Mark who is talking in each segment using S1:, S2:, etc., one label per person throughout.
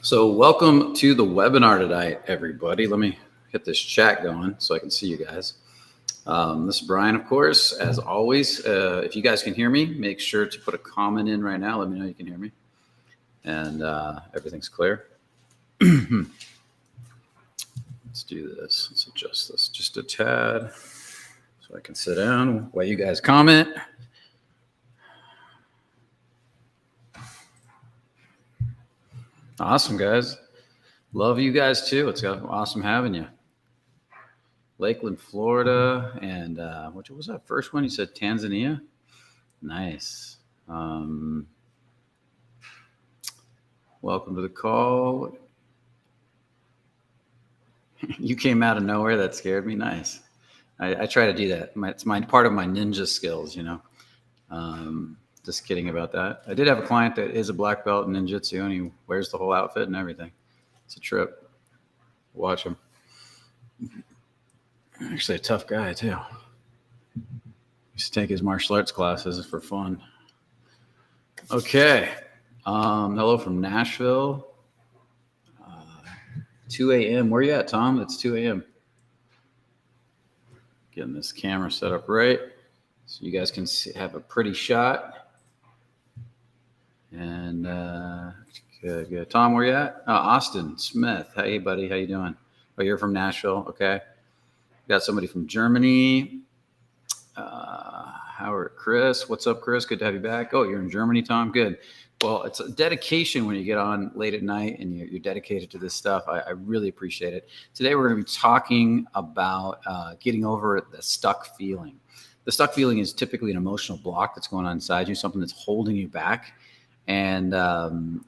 S1: So welcome to the webinar tonight, everybody. Let me get this chat going so I can see you guys. This is Brian, of course, as always. If you guys can hear me, make sure to put a comment in right now. Let me know you can hear me. And everything's clear. Let's do this. Let's adjust this just a tad so I can sit down while you guys comment. Awesome, guys. Love you guys too. It's awesome having you. Lakeland, Florida, and what was that first one? You said Tanzania? Nice. Welcome to the call. You came out of nowhere. That scared me. Nice. I try to do that. It's part of my ninja skills, you know. Just kidding about that. I did have a client that is a black belt in ninjutsu, and he wears the whole outfit and everything. It's a trip. Watch him. Actually, a tough guy too. Used to take his martial arts classes for fun. Okay. Hello from Nashville. 2 a.m. Where you at, Tom? It's 2 a.m. Getting this camera set up right so you guys can have a pretty shot. And good. Tom, where you at? Austin Smith. Hey, buddy. How you doing? Oh, you're from Nashville. Okay. Got somebody from Germany. Howard, Chris. What's up, Chris? Good to have you back. Oh, you're in Germany, Tom. Good. Well, it's a dedication when you get on late at night and you're dedicated to this stuff. I really appreciate it. Today, we're going to be talking about getting over the stuck feeling. The stuck feeling is typically an emotional block that's going on inside you, something that's holding you back, and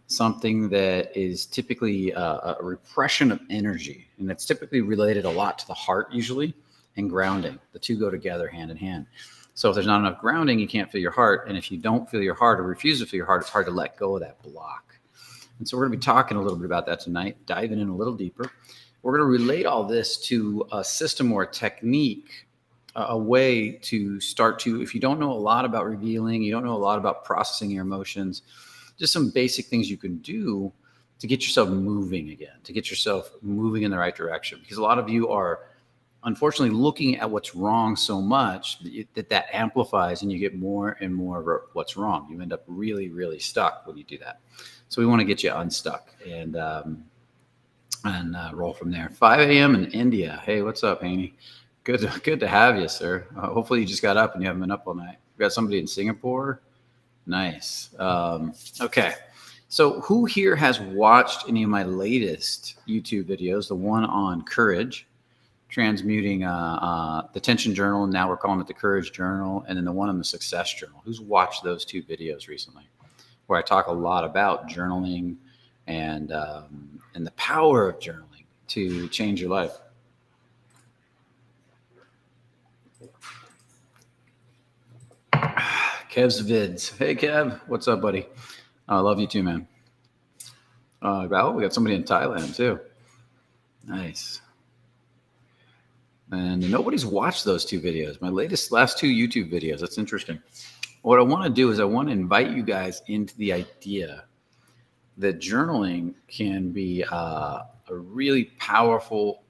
S1: something that is typically a repression of energy. And it's typically related a lot to the heart usually and grounding. The two go together hand in hand. So if there's not enough grounding, you can't feel your heart. And if you don't feel your heart or refuse to feel your heart, it's hard to let go of that block. And so we're going to be talking a little bit about that tonight, diving in a little deeper. We're going to relate all this to a system or a technique, a way to start to, if you don't know a lot about revealing, you don't know a lot about processing your emotions, just some basic things you can do to get yourself moving again, to get yourself moving in the right direction. Because a lot of you are unfortunately looking at what's wrong so much that amplifies and you get more and more of what's wrong. You end up really, really stuck when you do that. So we want to get you unstuck and roll from there. 5 a.m. in India. Hey, what's up, Haney? Good to have you, sir. Hopefully you just got up and you haven't been up all night. We got somebody in Singapore. Nice. Okay. So who here has watched any of my latest YouTube videos? The one on courage, transmuting the tension journal, and now we're calling it the courage journal, and then the one on the success journal. Who's watched those two videos recently, where I talk a lot about journaling and the power of journaling to change your life? Kev's vids. Hey, Kev. What's up, buddy? I love you too, man. We got somebody in Thailand too. Nice. And nobody's watched those two videos. My last two YouTube videos. That's interesting. What I want to do is I want to invite you guys into the idea that journaling can be a really powerful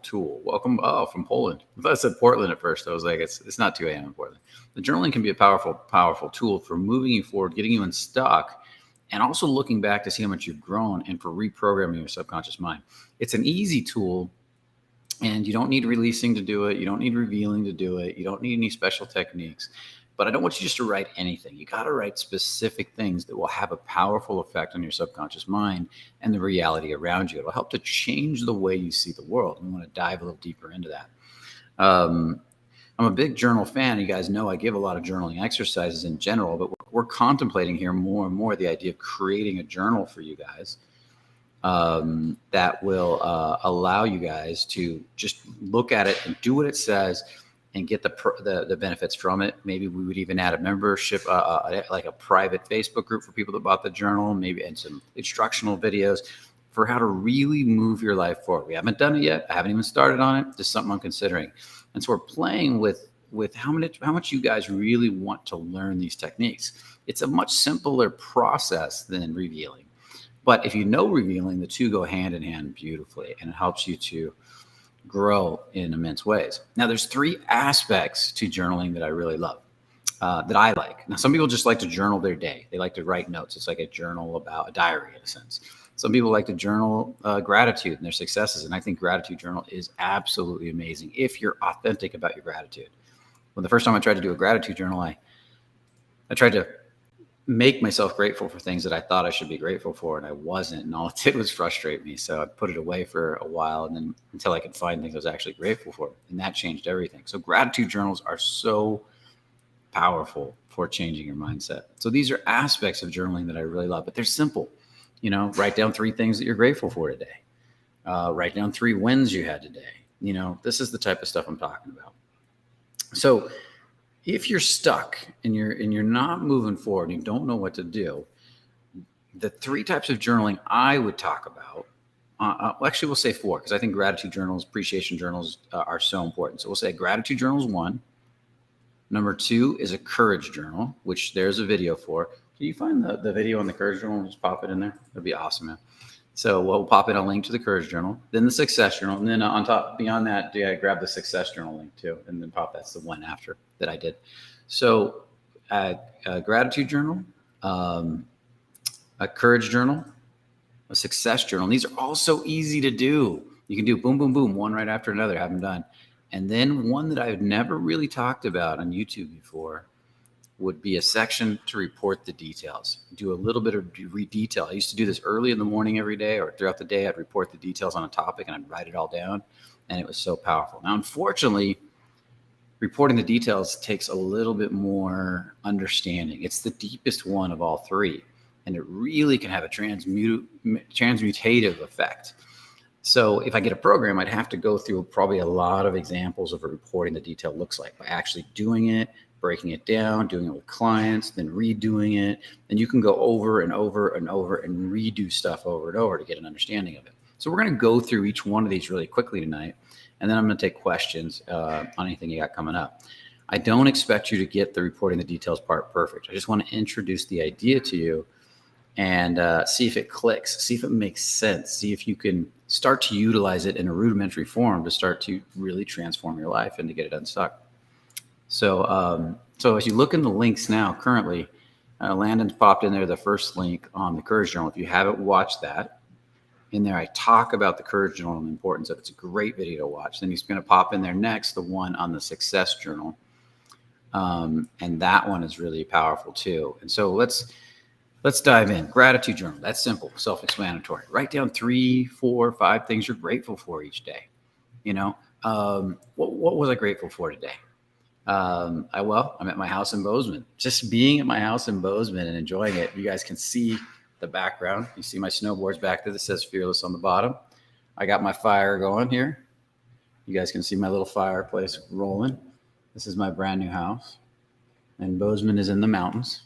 S1: tool. Welcome. Oh, from Poland. I thought I said Portland at first. I was like, it's not 2 a.m. in Portland. The journaling can be a powerful tool for moving you forward, getting you unstuck, and also looking back to see how much you've grown and for reprogramming your subconscious mind. It's an easy tool, and you don't need releasing to do it. You don't need revealing to do it. You don't need any special techniques. But I don't want you just to write anything. You got to write specific things that will have a powerful effect on your subconscious mind and the reality around you. It'll help to change the way you see the world. We want to dive a little deeper into that. I'm a big journal fan. You guys know I give a lot of journaling exercises in general, but we're contemplating here more and more the idea of creating a journal for you guys that will allow you guys to just look at it and do what it says and get the benefits from it. Maybe we would even add a membership, like a private Facebook group for people that bought the journal, maybe, and some instructional videos for how to really move your life forward. We haven't done it yet. I haven't even started on it. Just something I'm considering. And so we're playing with how much you guys really want to learn these techniques. It's a much simpler process than revealing. But if you know revealing, the two go hand in hand beautifully, and it helps you to grow in immense ways. Now, there's 3 aspects to journaling that I really love, that I like. Now, some people just like to journal their day. They like to write notes. It's like a journal about a diary in a sense. Some people like to journal gratitude and their successes. And I think gratitude journal is absolutely amazing if you're authentic about your gratitude. When the first time I tried to do a gratitude journal, I tried to make myself grateful for things that I thought I should be grateful for, and I wasn't. And all it did was frustrate me. So I put it away for a while, and then until I could find things I was actually grateful for. And that changed everything. So gratitude journals are so powerful for changing your mindset. So these are aspects of journaling that I really love, but they're simple. Write down 3 things that you're grateful for today. Write down 3 wins you had today. This is the type of stuff I'm talking about. So if you're stuck and you're not moving forward and you don't know what to do, the 3 types of journaling I would talk about, actually we'll say 4, because I think gratitude journals, appreciation journals are so important. So we'll say gratitude journal is 1. Number 2 is a courage journal, which there's a video for. Can you find the video on the courage journal and just pop it in there? That'd be awesome, man. So we'll pop in a link to the courage journal, then the success journal, and then on top, beyond that, grab the success journal link too, and then that's the one after that I did. So a gratitude journal, a courage journal, a success journal. And these are all so easy to do. You can do boom, boom, boom, one right after another, have them done. And then one that I've never really talked about on YouTube before would be a section to report the details. Do a little bit of detail. I used to do this early in the morning every day, or throughout the day. I'd report the details on a topic and I'd write it all down. And it was so powerful. Now, unfortunately, reporting the details takes a little bit more understanding. It's the deepest one of all 3. And it really can have a transmutative effect. So if I get a program, I'd have to go through probably a lot of examples of what reporting the detail looks like by actually doing it, breaking it down, doing it with clients, then redoing it. And you can go over and over and over and redo stuff over and over to get an understanding of it. So we're going to go through each one of these really quickly tonight. And then I'm going to take questions on anything you got coming up. I don't expect you to get the reporting the details part perfect. I just want to introduce the idea to you and see if it clicks, see if it makes sense, see if you can start to utilize it in a rudimentary form to start to really transform your life and to get it unstuck. So as you look in the links now, currently, Landon's popped in there the first link on the Courage Journal. If you haven't watched that, in there I talk about the Courage Journal and the importance of it. It's a great video to watch. Then he's going to pop in there next, the one on the Success Journal. And that one is really powerful too. And so let's dive in. Gratitude journal. That's simple, self-explanatory. Write down 3, 4, 5 things you're grateful for each day. What was I grateful for today? I'm at my house in Bozeman. Just being at my house in Bozeman and enjoying it. You guys can see the background. You see my snowboards back there that says Fearless on the bottom. I got my fire going here. You guys can see my little fireplace rolling. This is my brand new house. And Bozeman is in the mountains.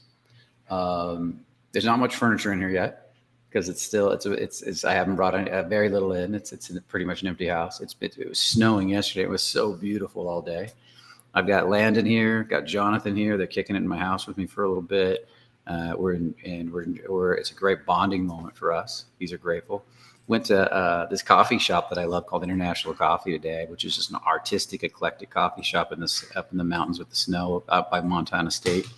S1: There's not much furniture in here yet because I haven't brought very little in. It's pretty much an empty house. It was snowing yesterday. It was so beautiful all day. I've got Landon here, got Jonathan here. They're kicking it in my house with me for a little bit. It's a great bonding moment for us. These are grateful. Went to this coffee shop that I love called International Coffee today, which is just an artistic, eclectic coffee shop up in the mountains with the snow out by Montana State.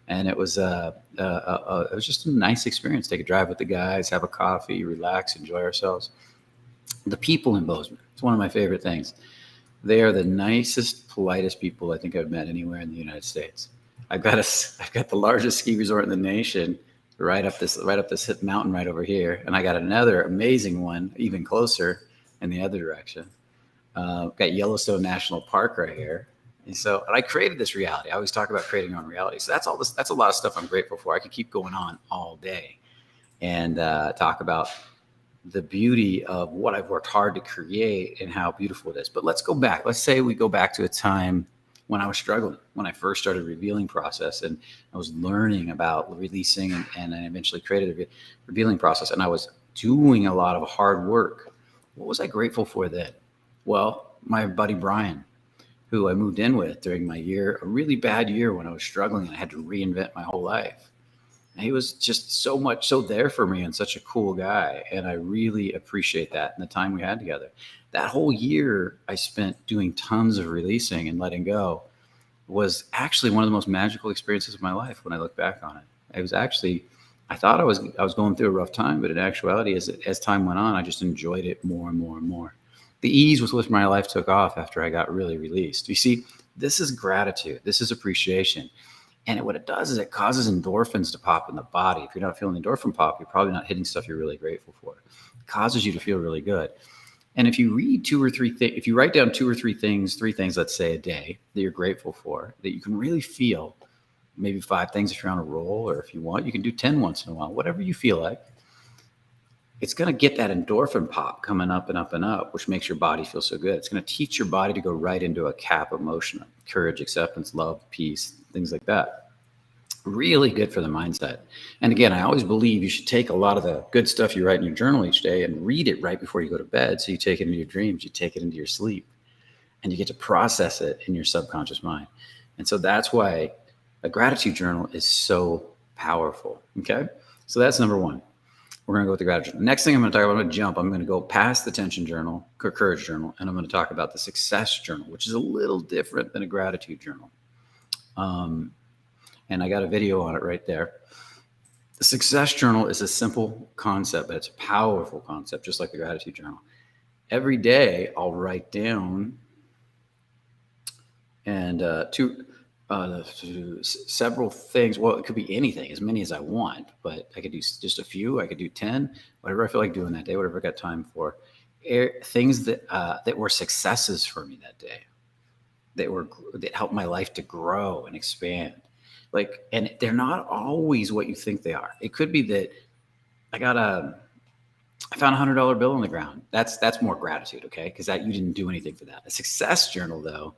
S1: And it was just a nice experience. Take a drive with the guys, have a coffee, relax, enjoy ourselves. The people in Bozeman, it's one of my favorite things. They are the nicest, politest people I think I've met anywhere in the United States. I've got the largest ski resort in the nation right up this mountain right over here, and I got another amazing one even closer in the other direction. Got Yellowstone National Park right here. And I created this reality. I always talk about creating your own reality. So that's a lot of stuff I'm grateful for. I could keep going on all day and talk about the beauty of what I've worked hard to create and how beautiful it is. But let's go back. Let's say we go back to a time when I was struggling, when I first started the revealing process, and I was learning about releasing and I eventually created a revealing process, and I was doing a lot of hard work. What was I grateful for then? Well, my buddy Brian, who I moved in with during my year, a really bad year when I was struggling and I had to reinvent my whole life. he was just so there for me and such a cool guy. And I really appreciate that and the time we had together. That whole year I spent doing tons of releasing and letting go was actually one of the most magical experiences of my life when I look back on it. It was actually, I thought I was going through a rough time, but in actuality, as time went on, I just enjoyed it more and more and more. The ease with which my life took off after I got really released. You see, this is gratitude. This is appreciation. And what it does is it causes endorphins to pop in the body. If you're not feeling endorphin pop, you're probably not hitting stuff you're really grateful for. It causes you to feel really good. And if you read two or three things, if you write down two or three things, let's say a day that you're grateful for, that you can really feel, maybe 5 things if you're on a roll, or if you want, you can do 10 once in a while, whatever you feel like. It's going to get that endorphin pop coming up and up and up, which makes your body feel so good. It's going to teach your body to go right into a CAP emotion, courage, acceptance, love, peace, things like that. Really good for the mindset. And again, I always believe you should take a lot of the good stuff you write in your journal each day and read it right before you go to bed. So you take it into your dreams, you take it into your sleep, and you get to process it in your subconscious mind. And so that's why a gratitude journal is so powerful. Okay. So that's number one. We're going to go with the gratitude journal. Next thing I'm going to talk about, I'm going to go past the tension journal, courage journal, and I'm going to talk about the success journal, which is a little different than a gratitude journal. And I got a video on it right there. The success journal is a simple concept, but it's a powerful concept, just like the gratitude journal. Every day I'll write down and several things. Well, it could be anything, as many as I want, but I could do just a few. I could do 10, whatever I feel like doing that day, whatever I got time for. Things that were successes for me that day, that helped my life to grow and expand. And they're not always what you think they are. It could be that I found $100 bill on the ground. That's more gratitude, okay? Because you didn't do anything for that. A success journal, though,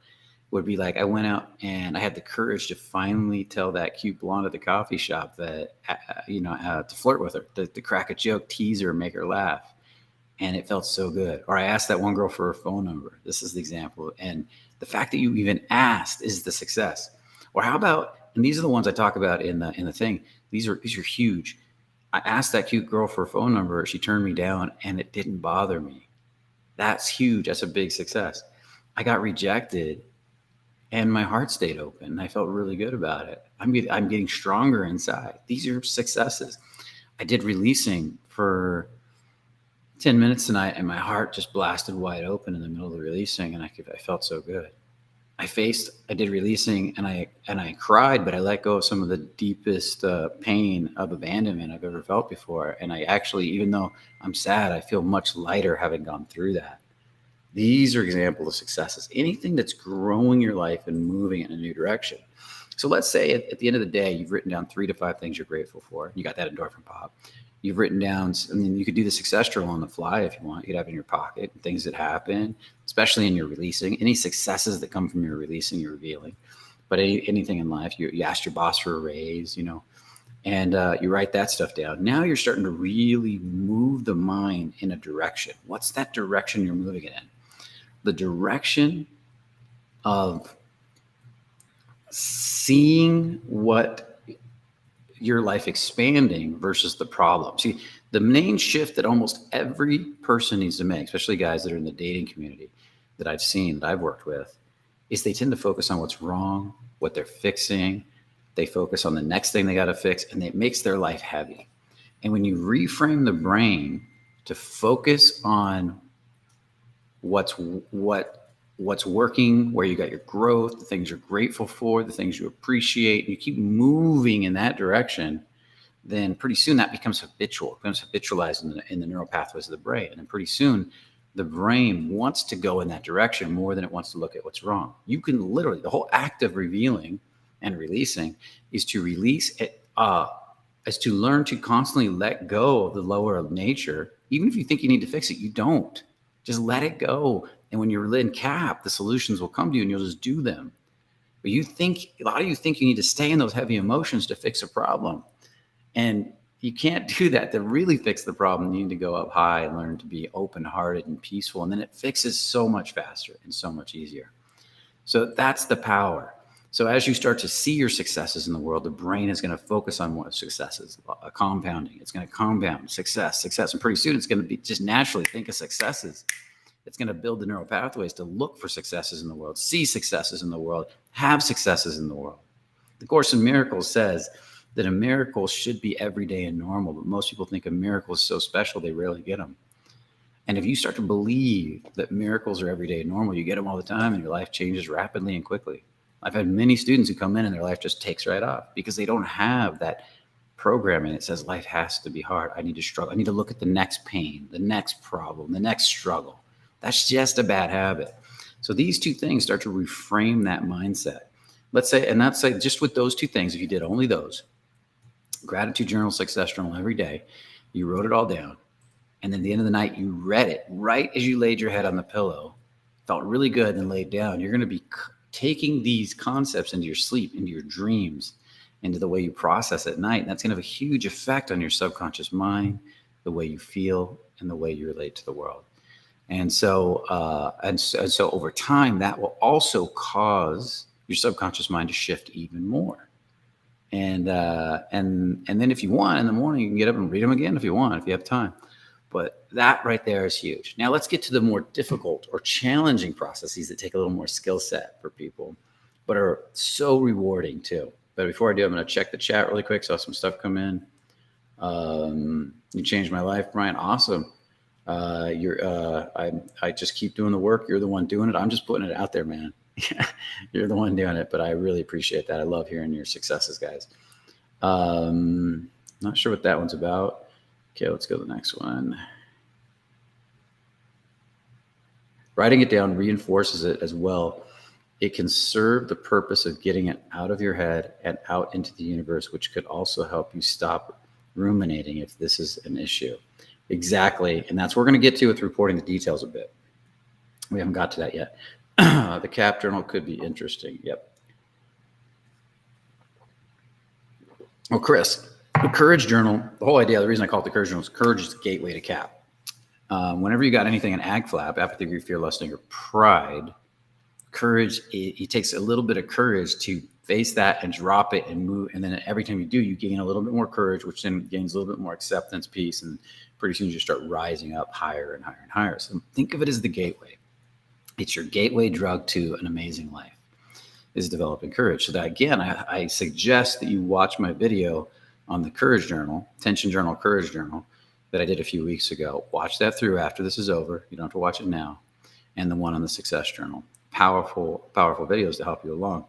S1: would be like I went out and I had the courage to finally tell that cute blonde at the coffee shop that, to flirt with her, to crack a joke, tease her, make her laugh. And it felt so good. Or I asked that one girl for her phone number. This is the example. And the fact that you even asked is the success. Or how about, and these are the ones I talk about in the thing. These are huge. I asked that cute girl for a phone number. She turned me down and it didn't bother me. That's huge. That's a big success. I got rejected and my heart stayed open. I felt really good about it. I'm getting stronger inside. These are successes. I did releasing for 10 minutes tonight and my heart just blasted wide open in the middle of the releasing. And I felt so good. I did releasing and I cried, but I let go of some of the deepest pain of abandonment I've ever felt before. And I actually, even though I'm sad, I feel much lighter having gone through that. These are examples of successes. Anything that's growing your life and moving in a new direction. So let's say at the end of the day, you've written down 3 to 5 things you're grateful for. You got that endorphin pop. You've written down, and then you could do the success journal on the fly if you want. You could have it in your pocket, things that happen, especially in your releasing, any successes that come from your releasing, you're revealing. But anything in life, you asked your boss for a raise, and you write that stuff down. Now you're starting to really move the mind in a direction. What's that direction you're moving it in? The direction of seeing what your life expanding versus the problem. See, the main shift that almost every person needs to make, especially guys that are in the dating community that I've seen, that I've worked with, is they tend to focus on what's wrong, what they're fixing. They focus on the next thing they got to fix, and it makes their life heavy. And when you reframe the brain to focus on what's working, where you got your growth, the things you're grateful for, the things you appreciate, and you keep moving in that direction, then pretty soon that becomes habitual. It becomes habitualized in the neural pathways of the brain. And then pretty soon the brain wants to go in that direction more than it wants to look at what's wrong. You can literally, the whole act of revealing and releasing is to release it, is to learn to constantly let go of the lower nature. Even if you think you need to fix it, you don't. Just let it go. And when you're in CAP, the solutions will come to you and you'll just do them. But a lot of you think you need to stay in those heavy emotions to fix a problem. And you can't do that. To really fix the problem, you need to go up high and learn to be open-hearted and peaceful. And then it fixes so much faster and so much easier. So that's the power. So as you start to see your successes in the world, the brain is going to focus on what successes, compounding. It's going to compound success. And pretty soon it's going to be just naturally think of successes. It's going to build the neural pathways to look for successes in the world, see successes in the world, have successes in the world. The Course in Miracles says that a miracle should be everyday and normal, but most people think a miracle is so special they rarely get them. And if you start to believe that miracles are everyday and normal, you get them all the time and your life changes rapidly and quickly. I've had many students who come in and their life just takes right off because they don't have that programming. It says life has to be hard. I need to struggle. I need to look at the next pain, the next problem, the next struggle. That's just a bad habit. So these two things start to reframe that mindset. Let's say, and that's like just with those two things, if you did only those, gratitude journal, success journal every day, you wrote it all down. And then at the end of the night, you read it right as you laid your head on the pillow, felt really good, and laid down. You're going to be taking these concepts into your sleep, into your dreams, into the way you process at night. And that's going to have a huge effect on your subconscious mind, the way you feel, and the way you relate to the world. And so over time, that will also cause your subconscious mind to shift even more. And then if you want in the morning, you can get up and read them again if you want, if you have time. But that right there is huge. Now let's get to the more difficult or challenging processes that take a little more skill set for people, but are so rewarding too. But before I do, I'm going to check the chat really quick. Saw some stuff come in. You changed my life, Brian. Awesome. I just keep doing the work. You're the one doing it. I'm just putting it out there, man. You're the one doing it, but I really appreciate that. I love hearing your successes, guys. Not sure what that one's about. Okay, let's go to the next one. Writing it down reinforces it as well. It can serve the purpose of getting it out of your head and out into the universe, which could also help you stop ruminating if this is an issue. Exactly. And that's what we're going to get to with reporting the details a bit. We haven't got to that yet. The CAP journal could be interesting. Yep. Oh, Chris, the courage journal, the whole idea, the reason I call it the courage journal is courage is the gateway to CAP. Whenever you got anything in AgFlap, apathy, grief, fear, lust, anger, pride, courage, it takes a little bit of courage to face that and drop it and move. And then every time you do, you gain a little bit more courage, which then gains a little bit more acceptance, peace. And pretty soon you start rising up higher and higher and higher. So think of it as the gateway. It's your gateway drug to an amazing life, is developing courage. So that, again, I suggest that you watch my video on the courage journal, tension journal, courage journal, that I did a few weeks ago. Watch that through after this is over. You don't have to watch it now. And the one on the success journal. Powerful, powerful videos to help you along.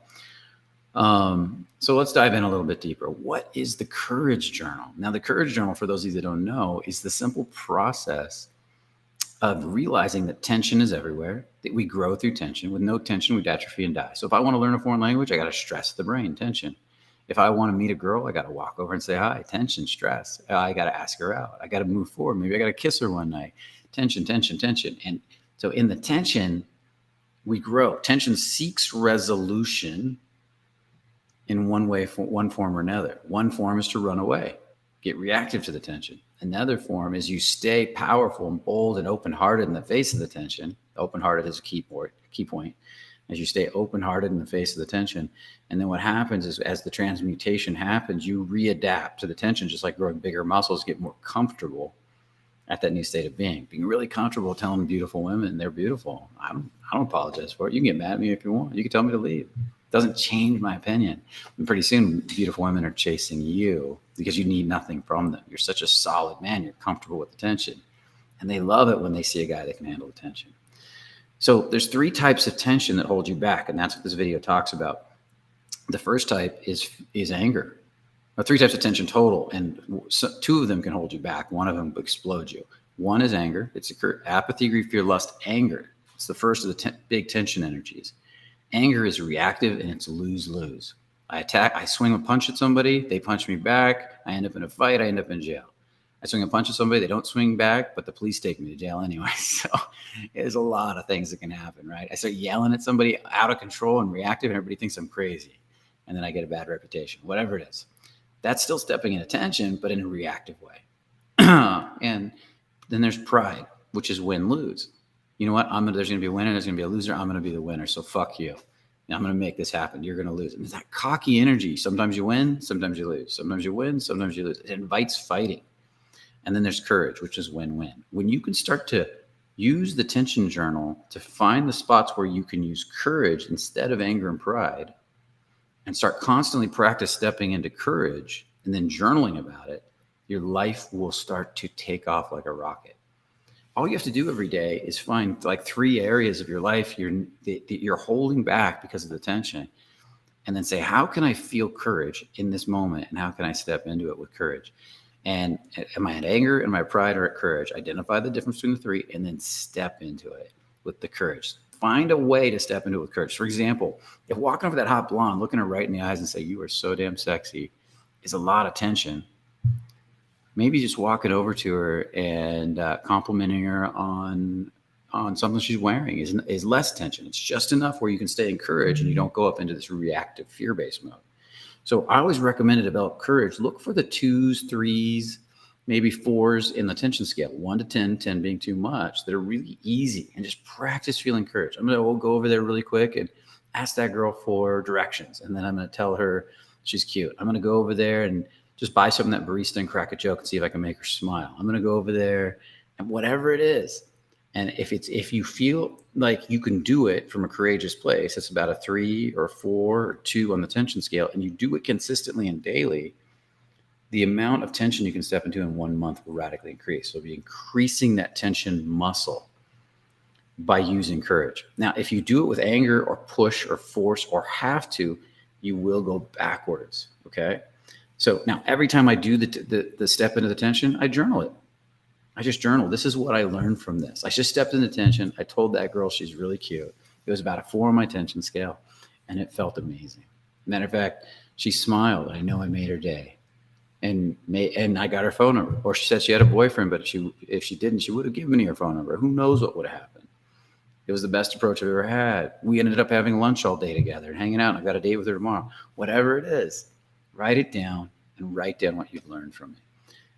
S1: So let's dive in a little bit deeper. What is the courage journal? Now, the courage journal, for those of you that don't know, is the simple process of realizing that tension is everywhere, that we grow through tension. With no tension, we'd atrophy and die. So if I want to learn a foreign language, I got to stress the brain, tension. If I want to meet a girl, I got to walk over and say hi, tension, stress. I got to ask her out. I got to move forward. Maybe I got to kiss her one night. Tension, tension, tension. And so in the tension, we grow. Tension seeks resolution in one way, one form or another. One form is to run away, get reactive to the tension. Another form is you stay powerful and bold and open-hearted in the face of the tension. Open-hearted is a key point. As you stay open-hearted in the face of the tension. And then what happens is as the transmutation happens, you readapt to the tension, just like growing bigger muscles, get more comfortable at that new state of being. Being really comfortable telling beautiful women they're beautiful. I don't apologize for it. You can get mad at me if you want. You can tell me to leave. It doesn't change my opinion. And pretty soon, beautiful women are chasing you because you need nothing from them. You're such a solid man. You're comfortable with the tension. And they love it when they see a guy that can handle the tension. So there's 3 types of tension that hold you back, and that's what this video talks about. The first type is anger. 3 types of tension total, and 2 of them can hold you back. One of them explodes you. One is anger. It's apathy, grief, fear, lust, anger. It's the first of the big tension energies. Anger is reactive, and it's lose-lose. I swing a punch at somebody, they punch me back, I end up in a fight, I end up in jail. I swing a punch at somebody, they don't swing back, but the police take me to jail anyway. So there's a lot of things that can happen, right? I start yelling at somebody out of control and reactive, and everybody thinks I'm crazy. And then I get a bad reputation, whatever it is. That's still stepping into tension, but in a reactive way. And then there's pride, which is win-lose. You know what? There's going to be a winner, there's going to be a loser. I'm going to be the winner, so fuck you. I'm going to make this happen. You're going to lose. And it's that cocky energy. Sometimes you win, sometimes you lose. Sometimes you win, sometimes you lose. It invites fighting. And then there's courage, which is win-win. When you can start to use the tension journal to find the spots where you can use courage instead of anger and pride, and start constantly practice stepping into courage and then journaling about it, your life will start to take off like a rocket. All you have to do every day is find like 3 areas of your life you're holding back because of the tension, and then say, how can I feel courage in this moment, and how can I step into it with courage? And am I at anger, am I at pride, or at courage? Identify the difference between the 3 and then step into it with the courage. Find a way to step into it with courage. For example, if walking over that hot blonde, looking her right in the eyes and say, you are so damn sexy, is a lot of tension. Maybe just walking over to her and complimenting her on something she's wearing is less tension. It's just enough where you can stay encouraged and you don't go up into this reactive fear-based mode. So I always recommend to develop courage. Look for the 2s, 3s, maybe 4s in the tension scale, 1 to 10, 10 being too much, that are really easy, and just practice feeling courage. We'll go over there really quick and ask that girl for directions. And then I'm going to tell her she's cute. I'm going to go over there and just buy something that barista and crack a joke and see if I can make her smile. I'm going to go over there and whatever it is. And if you feel like you can do it from a courageous place, it's about a 3 or 4 or 2 on the tension scale, and you do it consistently and daily, the amount of tension you can step into in 1 month will radically increase. So you'll be increasing that tension muscle by using courage. Now, if you do it with anger or push or force or have to, you will go backwards. Okay. So now every time I do the step into the tension, I journal it. I just journal. This is what I learned from this. I just stepped into tension. I told that girl she's really cute. It was about a 4 on my tension scale, and it felt amazing. Matter of fact, she smiled. I know I made her day. And I got her phone number. Or she said she had a boyfriend, but if she didn't, she would have given me her phone number. Who knows what would have happened? It was the best approach I've ever had. We ended up having lunch all day together and hanging out. I've got a date with her tomorrow. Whatever it is, write it down and write down what you've learned from it.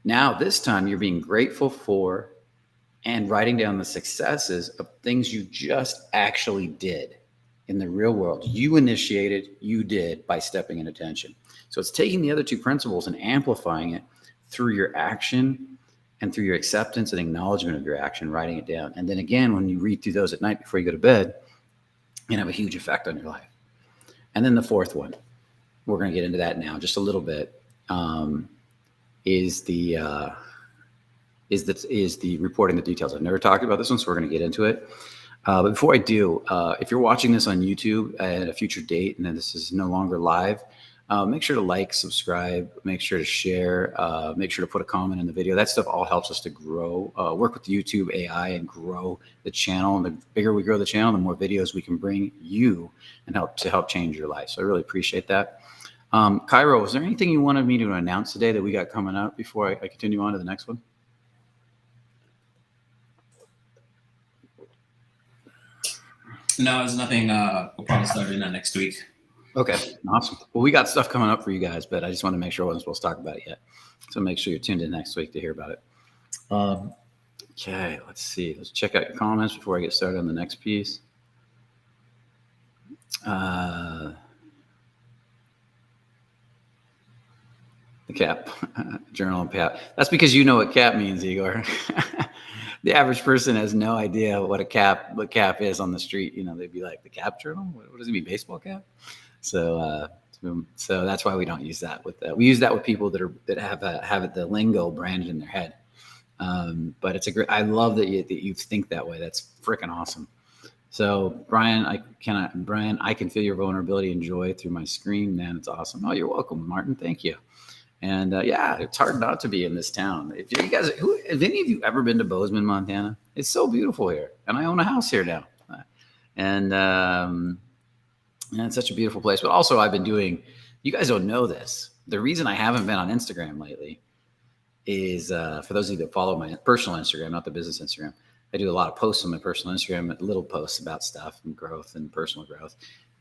S1: Now, this time you're being grateful for and writing down the successes of things you just actually did in the real world. You initiated, you did by stepping into tension. So it's taking the other 2 principles and amplifying it through your action and through your acceptance and acknowledgement of your action, writing it down. And then again, when you read through those at night before you go to bed, you can have a huge effect on your life. And then the 4th one, we're going to get into that now just a little bit, is the reporting the details. I've never talked about this one, so we're going to get into it. But before I do, if you're watching this on YouTube at a future date and then this is no longer live, make sure to like, subscribe, make sure to share, make sure to put a comment in the video. That stuff all helps us to grow, work with the YouTube AI and grow the channel. And the bigger we grow the channel, the more videos we can bring you and help change your life. So I really appreciate that. Cairo, is there anything you wanted me to announce today that we got coming up before I continue on to the next one?
S2: No, there's nothing. We'll probably start doing that next week.
S1: Okay, awesome. Well, we got stuff coming up for you guys, but I just want to make sure I wasn't supposed to talk about it yet. So make sure you're tuned in next week to hear about it. Okay, let's see. Let's check out your comments before I get started on the next piece. The cap, journal and cap. That's because you know what cap means, Igor. The average person has no idea what cap is on the street. They'd be like, the cap journal? What does it mean, baseball cap? So that's why we don't use that. We use that with people that have the lingo branded in their head. But it's I love that you think that way. That's freaking awesome. So Brian, I can feel your vulnerability and joy through my screen, man. It's awesome. Oh, you're welcome, Martin. Thank you. And yeah, it's hard not to be in this town. If you guys, have any of you ever been to Bozeman, Montana? It's so beautiful here, and I own a house here now. And it's such a beautiful place. But also, I've been doing. You guys don't know this. The reason I haven't been on Instagram lately is for those of you that follow my personal Instagram, not the business Instagram. I do a lot of posts on my personal Instagram, little posts about stuff and growth and personal growth.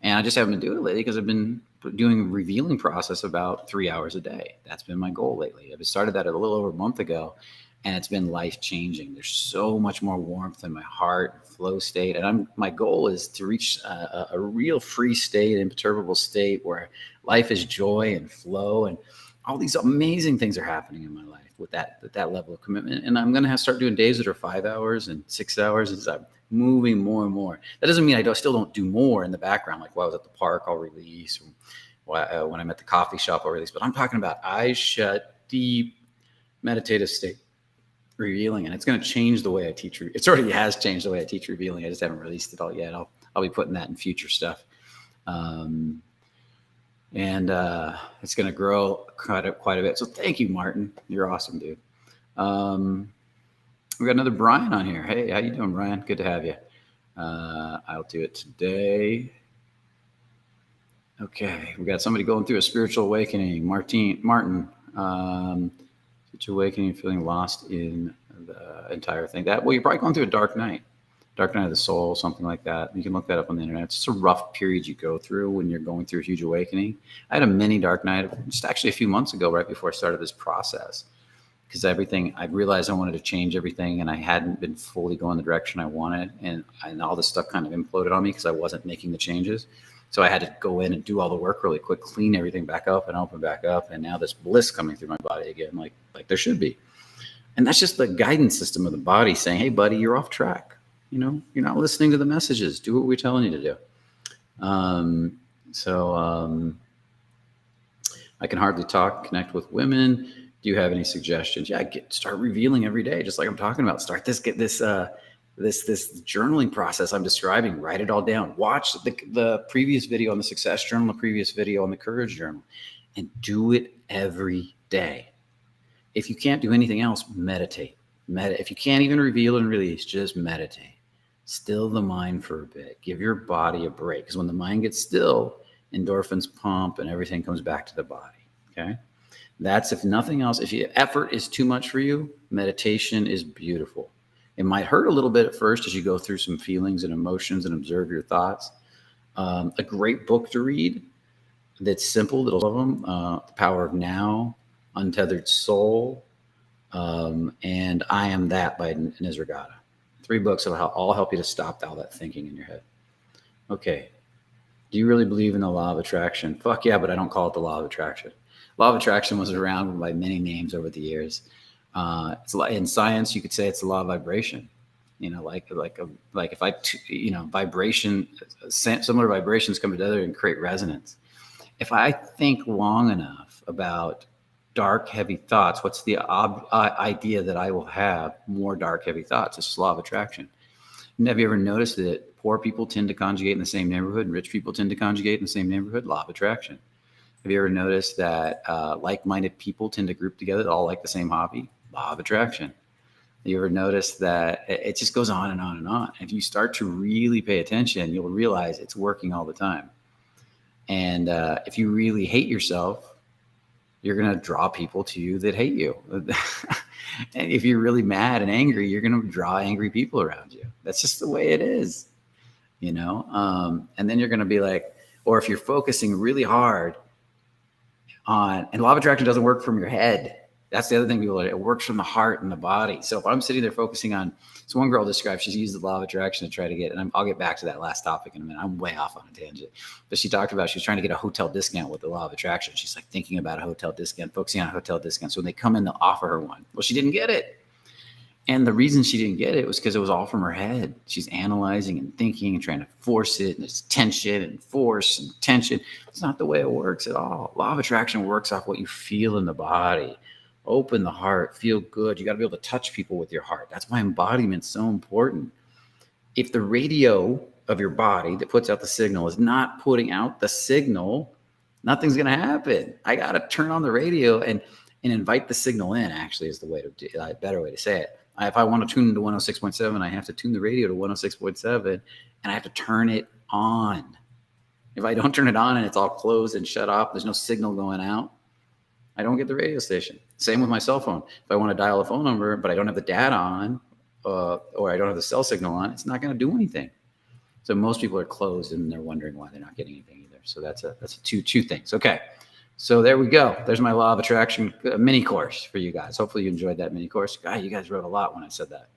S1: And I just haven't been doing it lately because I've been doing a revealing process about 3 hours a day. That's been my goal lately. I started that a little over a month ago. and it's been life changing. There's so much more warmth in my heart, flow state, and my goal is to reach a real free state, imperturbable state where life is joy and flow, and all these amazing things are happening in my life with that level of commitment. And I'm going to start doing days that are 5 hours and 6 hours as I'm moving more and more. That doesn't mean I still don't do more in the background. Like while I was at the park, I'll release. Or when I'm at the coffee shop, I'll release. But I'm talking about eyes shut, deep meditative state revealing, and it's going to change the way I teach. It already has changed the way I teach revealing. I just haven't released it all yet. I'll be putting that in future stuff. And it's going to grow quite a bit. So thank you, Martin. You're awesome, dude. We got another Brian on here. Hey, how you doing, Brian? Good to have you. I'll do it today. Okay, we got somebody going through a spiritual awakening. Martin, spiritual awakening, feeling lost in the entire thing. You're probably going through a dark night of the soul, something like that. You can look that up on the internet. It's just a rough period you go through when you're going through a huge awakening. I had a mini dark night just actually a few months ago, right before I started this process, because I realized I wanted to change everything, and I hadn't been fully going the direction I wanted, and all this stuff kind of imploded on me because I wasn't making the changes. So I had to go in and do all the work really quick, clean everything back up and open back up. And now there's bliss coming through my body again, like there should be. And that's just the guidance system of the body saying, hey, buddy, you're off track. You're not listening to the messages. Do what we're telling you to do. I can hardly talk, connect with women. Do you have any suggestions? Yeah, start revealing every day, just like I'm talking about. Get this journaling process I'm describing. Write it all down. Watch the previous video on the success journal, the previous video on the courage journal, and do it every day. If you can't do anything else, meditate. If you can't even reveal and release, just meditate. Still the mind for a bit. Give your body a break, because when the mind gets still, endorphins pump and everything comes back to the body. Okay. That's, if nothing else, if effort is too much for you, meditation is beautiful. It might hurt a little bit at first as you go through some feelings and emotions and observe your thoughts. A great book to read that's simple, that'll love them. The Power of Now, Untethered Soul, and I Am That by Nisargadatta. 3 books that'll all help you to stop all that thinking in your head. Okay. Do you really believe in the law of attraction? Fuck yeah, but I don't call it the law of attraction. Law of attraction was around by many names over the years. It's in science, you could say it's the law of vibration. Vibration, similar vibrations come together and create resonance. If I think long enough about dark, heavy thoughts, what's the idea that I will have more dark, heavy thoughts? It's the law of attraction. And have you ever noticed that poor people tend to conjugate in the same neighborhood and rich people tend to conjugate in the same neighborhood? Law of attraction. Have you ever noticed that like-minded people tend to group together that all like the same hobby? Law of attraction. Have you ever noticed that it just goes on and on and on? If you start to really pay attention, you'll realize it's working all the time. And if you really hate yourself, you're going to draw people to you that hate you. And if you're really mad and angry, you're going to draw angry people around you. That's just the way it is, and then you're going to be like, or if you're focusing really hard on, and law of attraction doesn't work from your head. That's the other thing people are, it works from the heart and the body. So if I'm sitting there focusing on, so one girl described, she's used the law of attraction to try to get, and I'll get back to that last topic in a minute. I'm way off on a tangent, but she talked about, she was trying to get a hotel discount with the law of attraction. She's like thinking about a hotel discount, focusing on a hotel discount. So when they come in, they'll offer her one. Well, she didn't get it. And the reason she didn't get it was because it was all from her head. She's analyzing and thinking and trying to force it. And there's tension and force and tension. It's not the way it works at all. Law of attraction works off what you feel in the body. Open the heart, feel good. You got to be able to touch people with your heart. That's why embodiment's so important. If the radio of your body that puts out the signal is not putting out the signal, nothing's going to happen. I got to turn on the radio and invite the signal in, actually, is the way to do it, better way to say it. If I want to tune into 106.7, I have to tune the radio to 106.7 and I have to turn it on. If I don't turn it on and it's all closed and shut off, there's no signal going out, I don't get the radio station. Same with my cell phone. If I want to dial a phone number, but I don't have the data on, or I don't have the cell signal on, it's not going to do anything. So most people are closed and they're wondering why they're not getting anything either. So that's two things. Okay. So there we go. There's my law of attraction mini course for you guys. Hopefully you enjoyed that mini course. God, you guys wrote a lot when I said that.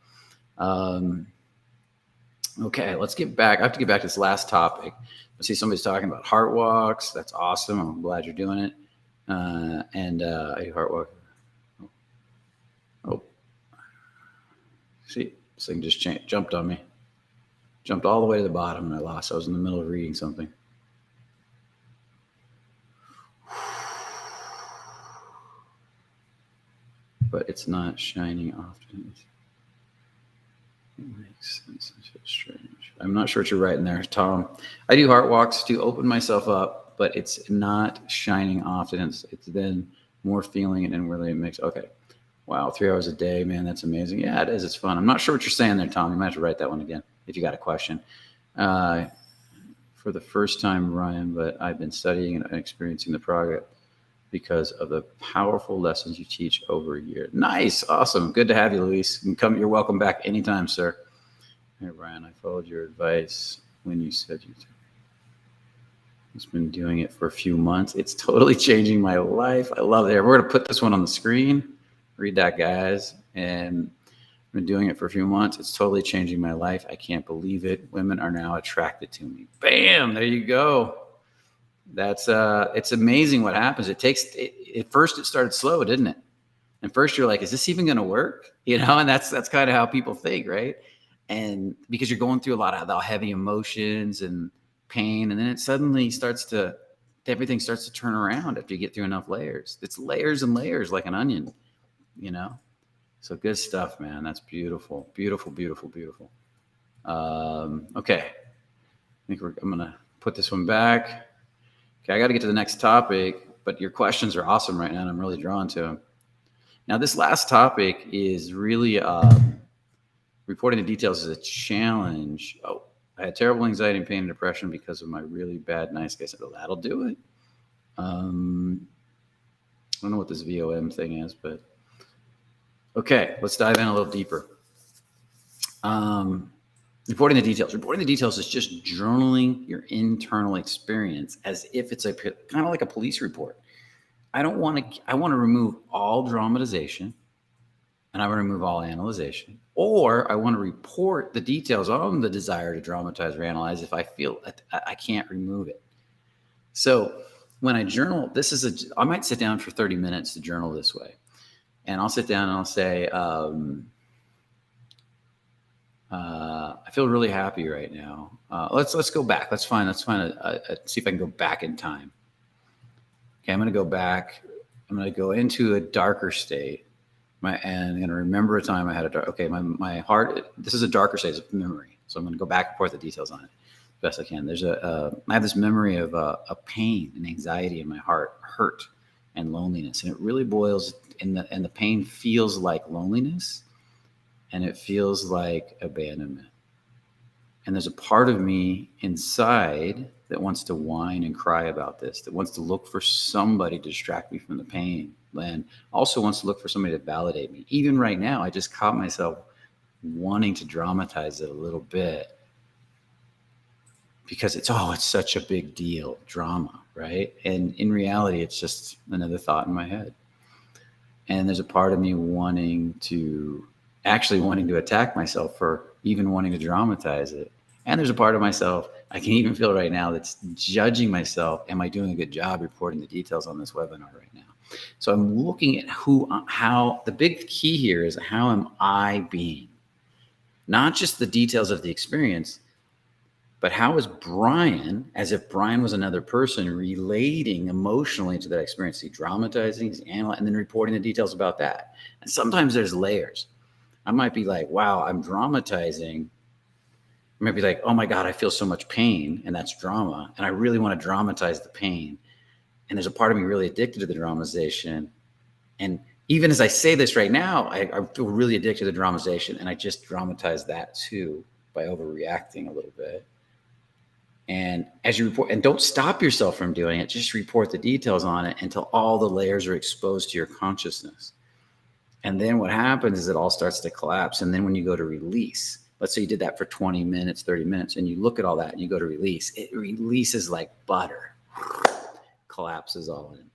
S1: Okay, let's get back. I have to get back to this last topic. I see somebody's talking about heart walks. That's awesome. I'm glad you're doing it. A heart walk. Oh, see, this thing just jumped on me. Jumped all the way to the bottom and I lost. I was in the middle of reading something. But it's not shining often. It makes sense. It's so strange. I'm not sure what you're writing there, Tom. I do heart walks to open myself up, but it's not shining often. It's then more feeling it and really it makes, okay. Wow, 3 hours a day, man, that's amazing. Yeah, it is. It's fun. I'm not sure what you're saying there, Tom. You might have to write that one again if you got a question. For the first time, Ryan, but I've been studying and experiencing the progress because of the powerful lessons you teach over a year. Nice. Awesome. Good to have you, Luis. You're welcome back anytime, sir. Hey, Ryan, I followed your advice when you said I've been doing it for a few months. It's totally changing my life. I love it. We're going to put this one on the screen. Read that, guys. And I've been doing it for a few months. It's totally changing my life. I can't believe it. Women are now attracted to me. Bam. There you go. That's it's amazing what happens. At first it started slow, didn't it? And first you're like, is this even going to work? And that's kind of how people think, right? And because you're going through a lot of the heavy emotions and pain, and then it suddenly everything starts to turn around after you get through enough layers. It's layers and layers like an onion, So good stuff, man. That's beautiful, beautiful, beautiful, beautiful. Okay. I think I'm going to put this one back. Okay, I got to get to the next topic, but your questions are awesome right now, and I'm really drawn to them. Now, this last topic is really reporting the details is a challenge. Oh, I had terrible anxiety and pain and depression because of my really bad nice guy. So that'll do it. I don't know what this VOM thing is, but okay, let's dive in a little deeper. Reporting the details. Reporting the details is just journaling your internal experience as if it's kind of like a police report. I want to remove all dramatization and I want to remove all analyzation, or I want to report the details on the desire to dramatize or analyze if I feel I can't remove it. So when I journal, I might sit down for 30 minutes to journal this way. And I'll sit down and I'll say, I feel really happy right now. Let's go back. Let's find see if I can go back in time. Okay, I'm going to go back. I'm going to go into a darker state. And I'm going to remember a time I had my heart, this is a darker state of memory. So I'm going to go back and forth the details on it as best I can. I have this memory of a pain and anxiety in my heart, hurt and loneliness. And it really boils and the pain feels like loneliness and it feels like abandonment. And there's a part of me inside that wants to whine and cry about this, that wants to look for somebody to distract me from the pain, and also wants to look for somebody to validate me. Even right now, I just caught myself wanting to dramatize it a little bit because it's such a big deal, drama, right? And in reality, it's just another thought in my head. And there's a part of me wanting to attack myself for even wanting to dramatize it. And there's a part of myself, I can even feel right now, that's judging myself. Am I doing a good job reporting the details on this webinar right now? So I'm looking at how the big key here is, how am I being? Not just the details of the experience, but how is Brian, as if Brian was another person, relating emotionally to that experience? He's dramatizing, he's analyzing, and then reporting the details about that. And sometimes there's layers. I might be like, wow, I'm dramatizing. I might be like, oh my God, I feel so much pain, and that's drama. And I really want to dramatize the pain. And there's a part of me really addicted to the dramatization. And even as I say this right now, I feel really addicted to the dramatization. And I just dramatize that too by overreacting a little bit. And as you report, and don't stop yourself from doing it, just report the details on it until all the layers are exposed to your consciousness. And then what happens is it all starts to collapse. And then when you go to release, let's say you did that for 20 minutes, 30 minutes, and you look at all that and you go to release, it releases like butter, collapses all in.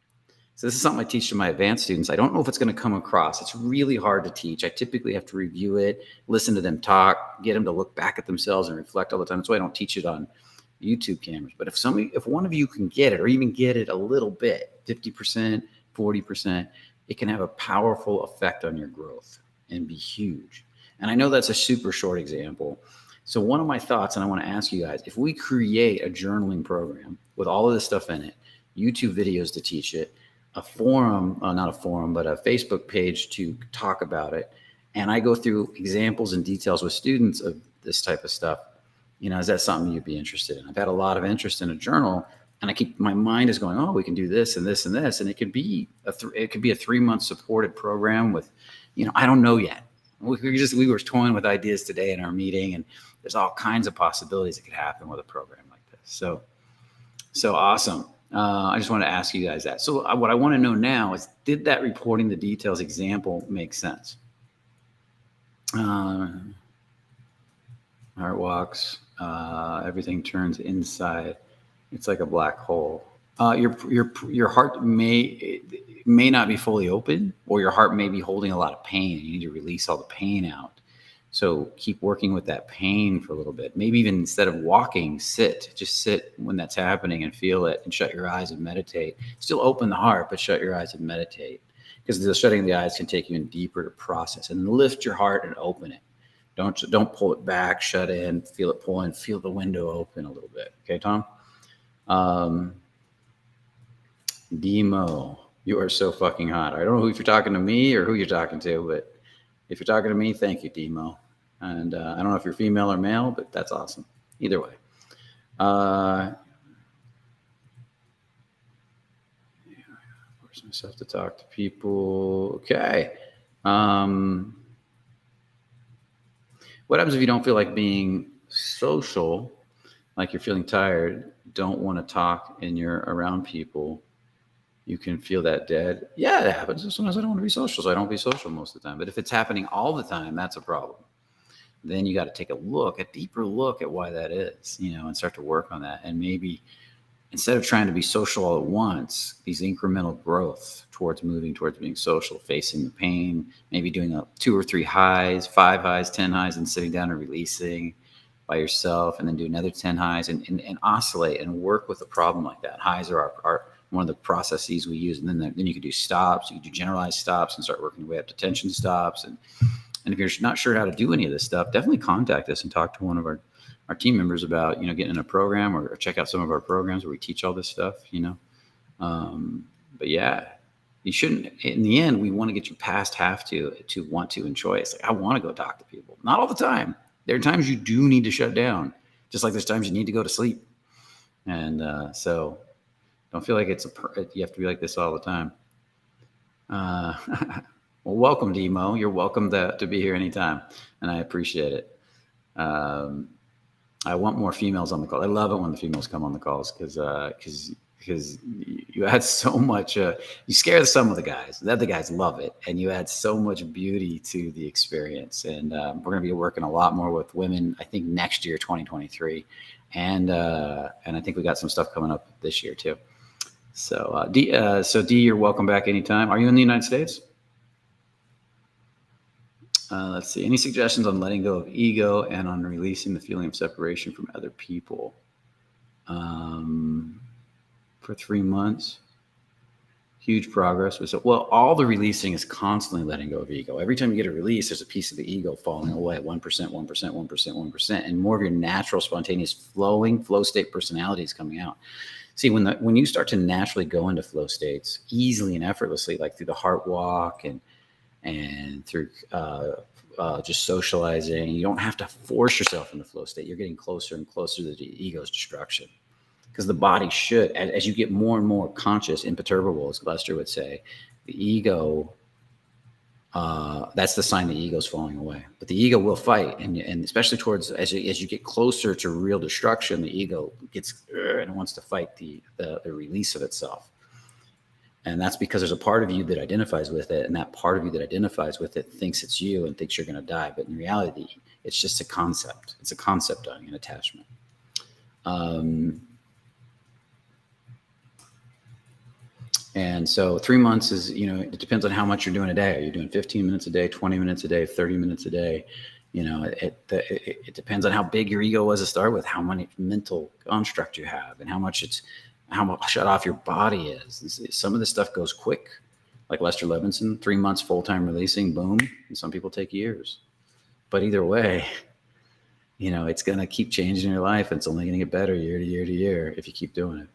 S1: So this is something I teach to my advanced students. I don't know if it's going to come across. It's really hard to teach. I typically have to review it, listen to them talk, get them to look back at themselves and reflect all the time. That's why I don't teach it on YouTube cameras. But if one of you can get it, or even get it a little bit, 50%, 40%, it can have a powerful effect on your growth and be huge. And I know that's a super short example. So one of my thoughts, and I want to ask you guys, if we create a journaling program with all of this stuff in it, YouTube videos to teach it, a forum, not a forum, but a Facebook page to talk about it, and I go through examples and details with students of this type of stuff, is that something you'd be interested in? I've had a lot of interest in a journal, and my mind is going, oh, we can do this and this and this, and it could be a 3-month supported program with, I don't know yet. We were toying with ideas today in our meeting, and there's all kinds of possibilities that could happen with a program like this. So awesome. I just want to ask you guys that. So what I want to know now is, did that reporting the details example make sense? Heart walks. Everything turns inside. It's like a black hole. Your heart may not be fully open, or your heart may be holding a lot of pain. You need to release all the pain out. So keep working with that pain for a little bit. Maybe even instead of walking, just sit when that's happening and feel it, and shut your eyes and meditate. Still open the heart, but shut your eyes and meditate, because the shutting of the eyes can take you in deeper to process. And lift your heart and open it. Don't pull it back, shut in, feel it pull in, feel the window open a little bit. Okay, Tom? Demo, you are so fucking hot. I don't know if you're talking to me or who you're talking to, but if you're talking to me, thank you, Demo. And I don't know if you're female or male, but that's awesome. Either way. Force myself to talk to people. Okay. What happens if you don't feel like being social, like you're feeling tired, don't want to talk, and you're around people? You can feel that dead. Yeah, it happens. Sometimes I don't want to be social, so I don't be social most of the time. But if it's happening all the time, that's a problem. Then you got to take a deeper look at why that is, and start to work on that. And maybe instead of trying to be social all at once, these incremental growth towards moving towards being social, facing the pain, maybe doing 2 or 3 highs, 5 highs, 10 highs, and sitting down and releasing by yourself, and then do another 10 highs and oscillate and work with a problem like that. Highs are our one of the processes we use. And then you could do stops. You could do generalized stops and start working your way up to tension stops. And if you're not sure how to do any of this stuff, definitely contact us and talk to one of our team members about, getting in a program, or check out some of our programs where we teach all this stuff, But yeah, you shouldn't, in the end, we want to get you past have to want to and choice. Like, I want to go talk to people. Not all the time. There are times you do need to shut down, just like there's times you need to go to sleep. And so don't feel like you have to be like this all the time. Well, welcome, Demo. You're welcome to be here anytime, and I appreciate it. I want more females on the call. I love it when the females come on the calls, because you add so much. You scare some of the guys. The other guys love it, and you add so much beauty to the experience. And we're going to be working a lot more with women, I think, next year, 2023, and I think we got some stuff coming up this year too. So, D, you're welcome back anytime. Are you in the United States? Let's see. Any suggestions on letting go of ego and on releasing the feeling of separation from other people? For 3 months, huge progress. Well, all the releasing is constantly letting go of ego. Every time you get a release, there's a piece of the ego falling away. 1%, 1%, 1%, 1%, and more of your natural, spontaneous, flow state personality is coming out. See, when you start to naturally go into flow states easily and effortlessly, like through the heart walk and through just socializing, you don't have to force yourself into flow state. You're getting closer and closer to the ego's destruction, because the body should, as you get more and more conscious, imperturbable, as Lester would say, the ego, that's the sign the ego's falling away. But the ego will fight, and especially towards as you get closer to real destruction, the ego gets and wants to fight the release of itself. And that's because there's a part of you that identifies with it, and that part of you that identifies with it thinks it's you and thinks you're going to die. But in reality, it's just a concept. It's a concept on an attachment. And so 3 months is, it depends on how much you're doing a day. Are you doing 15 minutes a day, 20 minutes a day, 30 minutes a day? It depends on how big your ego was to start with, how many mental construct you have, and how much shut off your body is. Some of this stuff goes quick, like Lester Levinson, 3 months full-time releasing, boom. And some people take years. But either way, it's going to keep changing your life. It's only going to get better year to year to year if you keep doing it.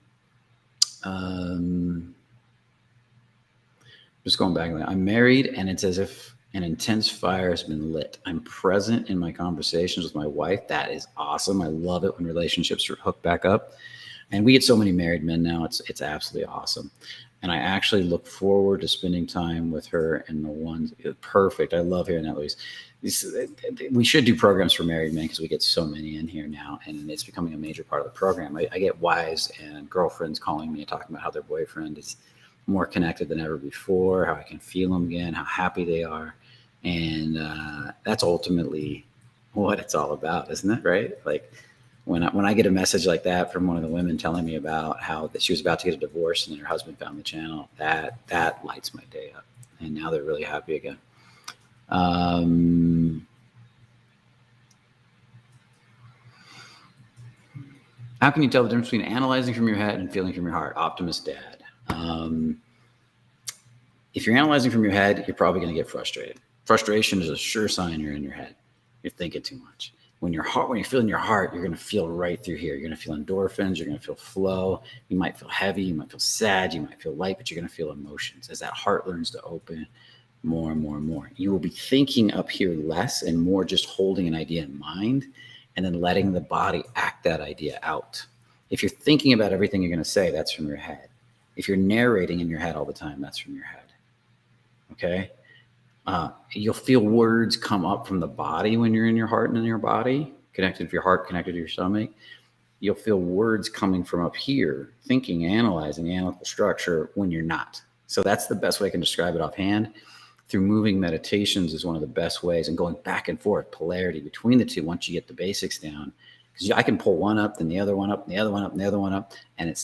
S1: Just going back, I'm married, and it's as if an intense fire has been lit. I'm present in my conversations with my wife. That is awesome. I love it when relationships are hooked back up. And we get so many married men now. It's absolutely awesome. And I actually look forward to spending time with her and the ones. Perfect. I love hearing that, Louise. We should do programs for married men because we get so many in here now, and it's becoming a major part of the program. I get wives and girlfriends calling me and talking about how their boyfriend is more connected than ever before, how I can feel them again, how happy they are. And that's ultimately what it's all about, isn't it? Right? Like when I get a message like that from one of the women telling me about how that she was about to get a divorce and then her husband found the channel, that lights my day up. And now they're really happy again. How can you tell the difference between analyzing from your head and feeling from your heart? Optimist Dad. If you're analyzing from your head, you're probably going to get frustrated. Frustration is a sure sign you're in your head. You're thinking too much. When you're feeling your heart, you're going to feel right through here. You're going to feel endorphins. You're going to feel flow. You might feel heavy. You might feel sad. You might feel light, but you're going to feel emotions as that heart learns to open more and more and more. You will be thinking up here less and more just holding an idea in mind and then letting the body act that idea out. If you're thinking about everything you're going to say, that's from your head. If you're narrating in your head all the time, that's from your head. Okay? You'll feel words come up from the body when you're in your heart and in your body, connected to your heart, connected to your stomach. You'll feel words coming from up here, thinking, analyzing, analytical structure when you're not. So that's the best way I can describe it offhand. Through moving meditations is one of the best ways, and going back and forth, polarity between the two once you get the basics down. Because I can pull one up, then the other one up, and the other one up, and the other one up, and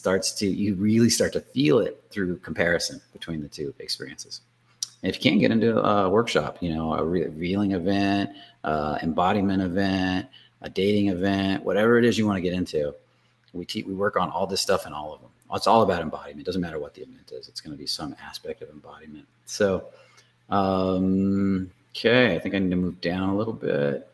S1: you really start to feel it through comparison between the two experiences. And if you can't get into a workshop, a revealing event, embodiment event, a dating event, whatever it is you want to get into, we work on all this stuff in all of them. It's all about embodiment. It doesn't matter what the event is. It's going to be some aspect of embodiment. So, okay, I think I need to move down a little bit.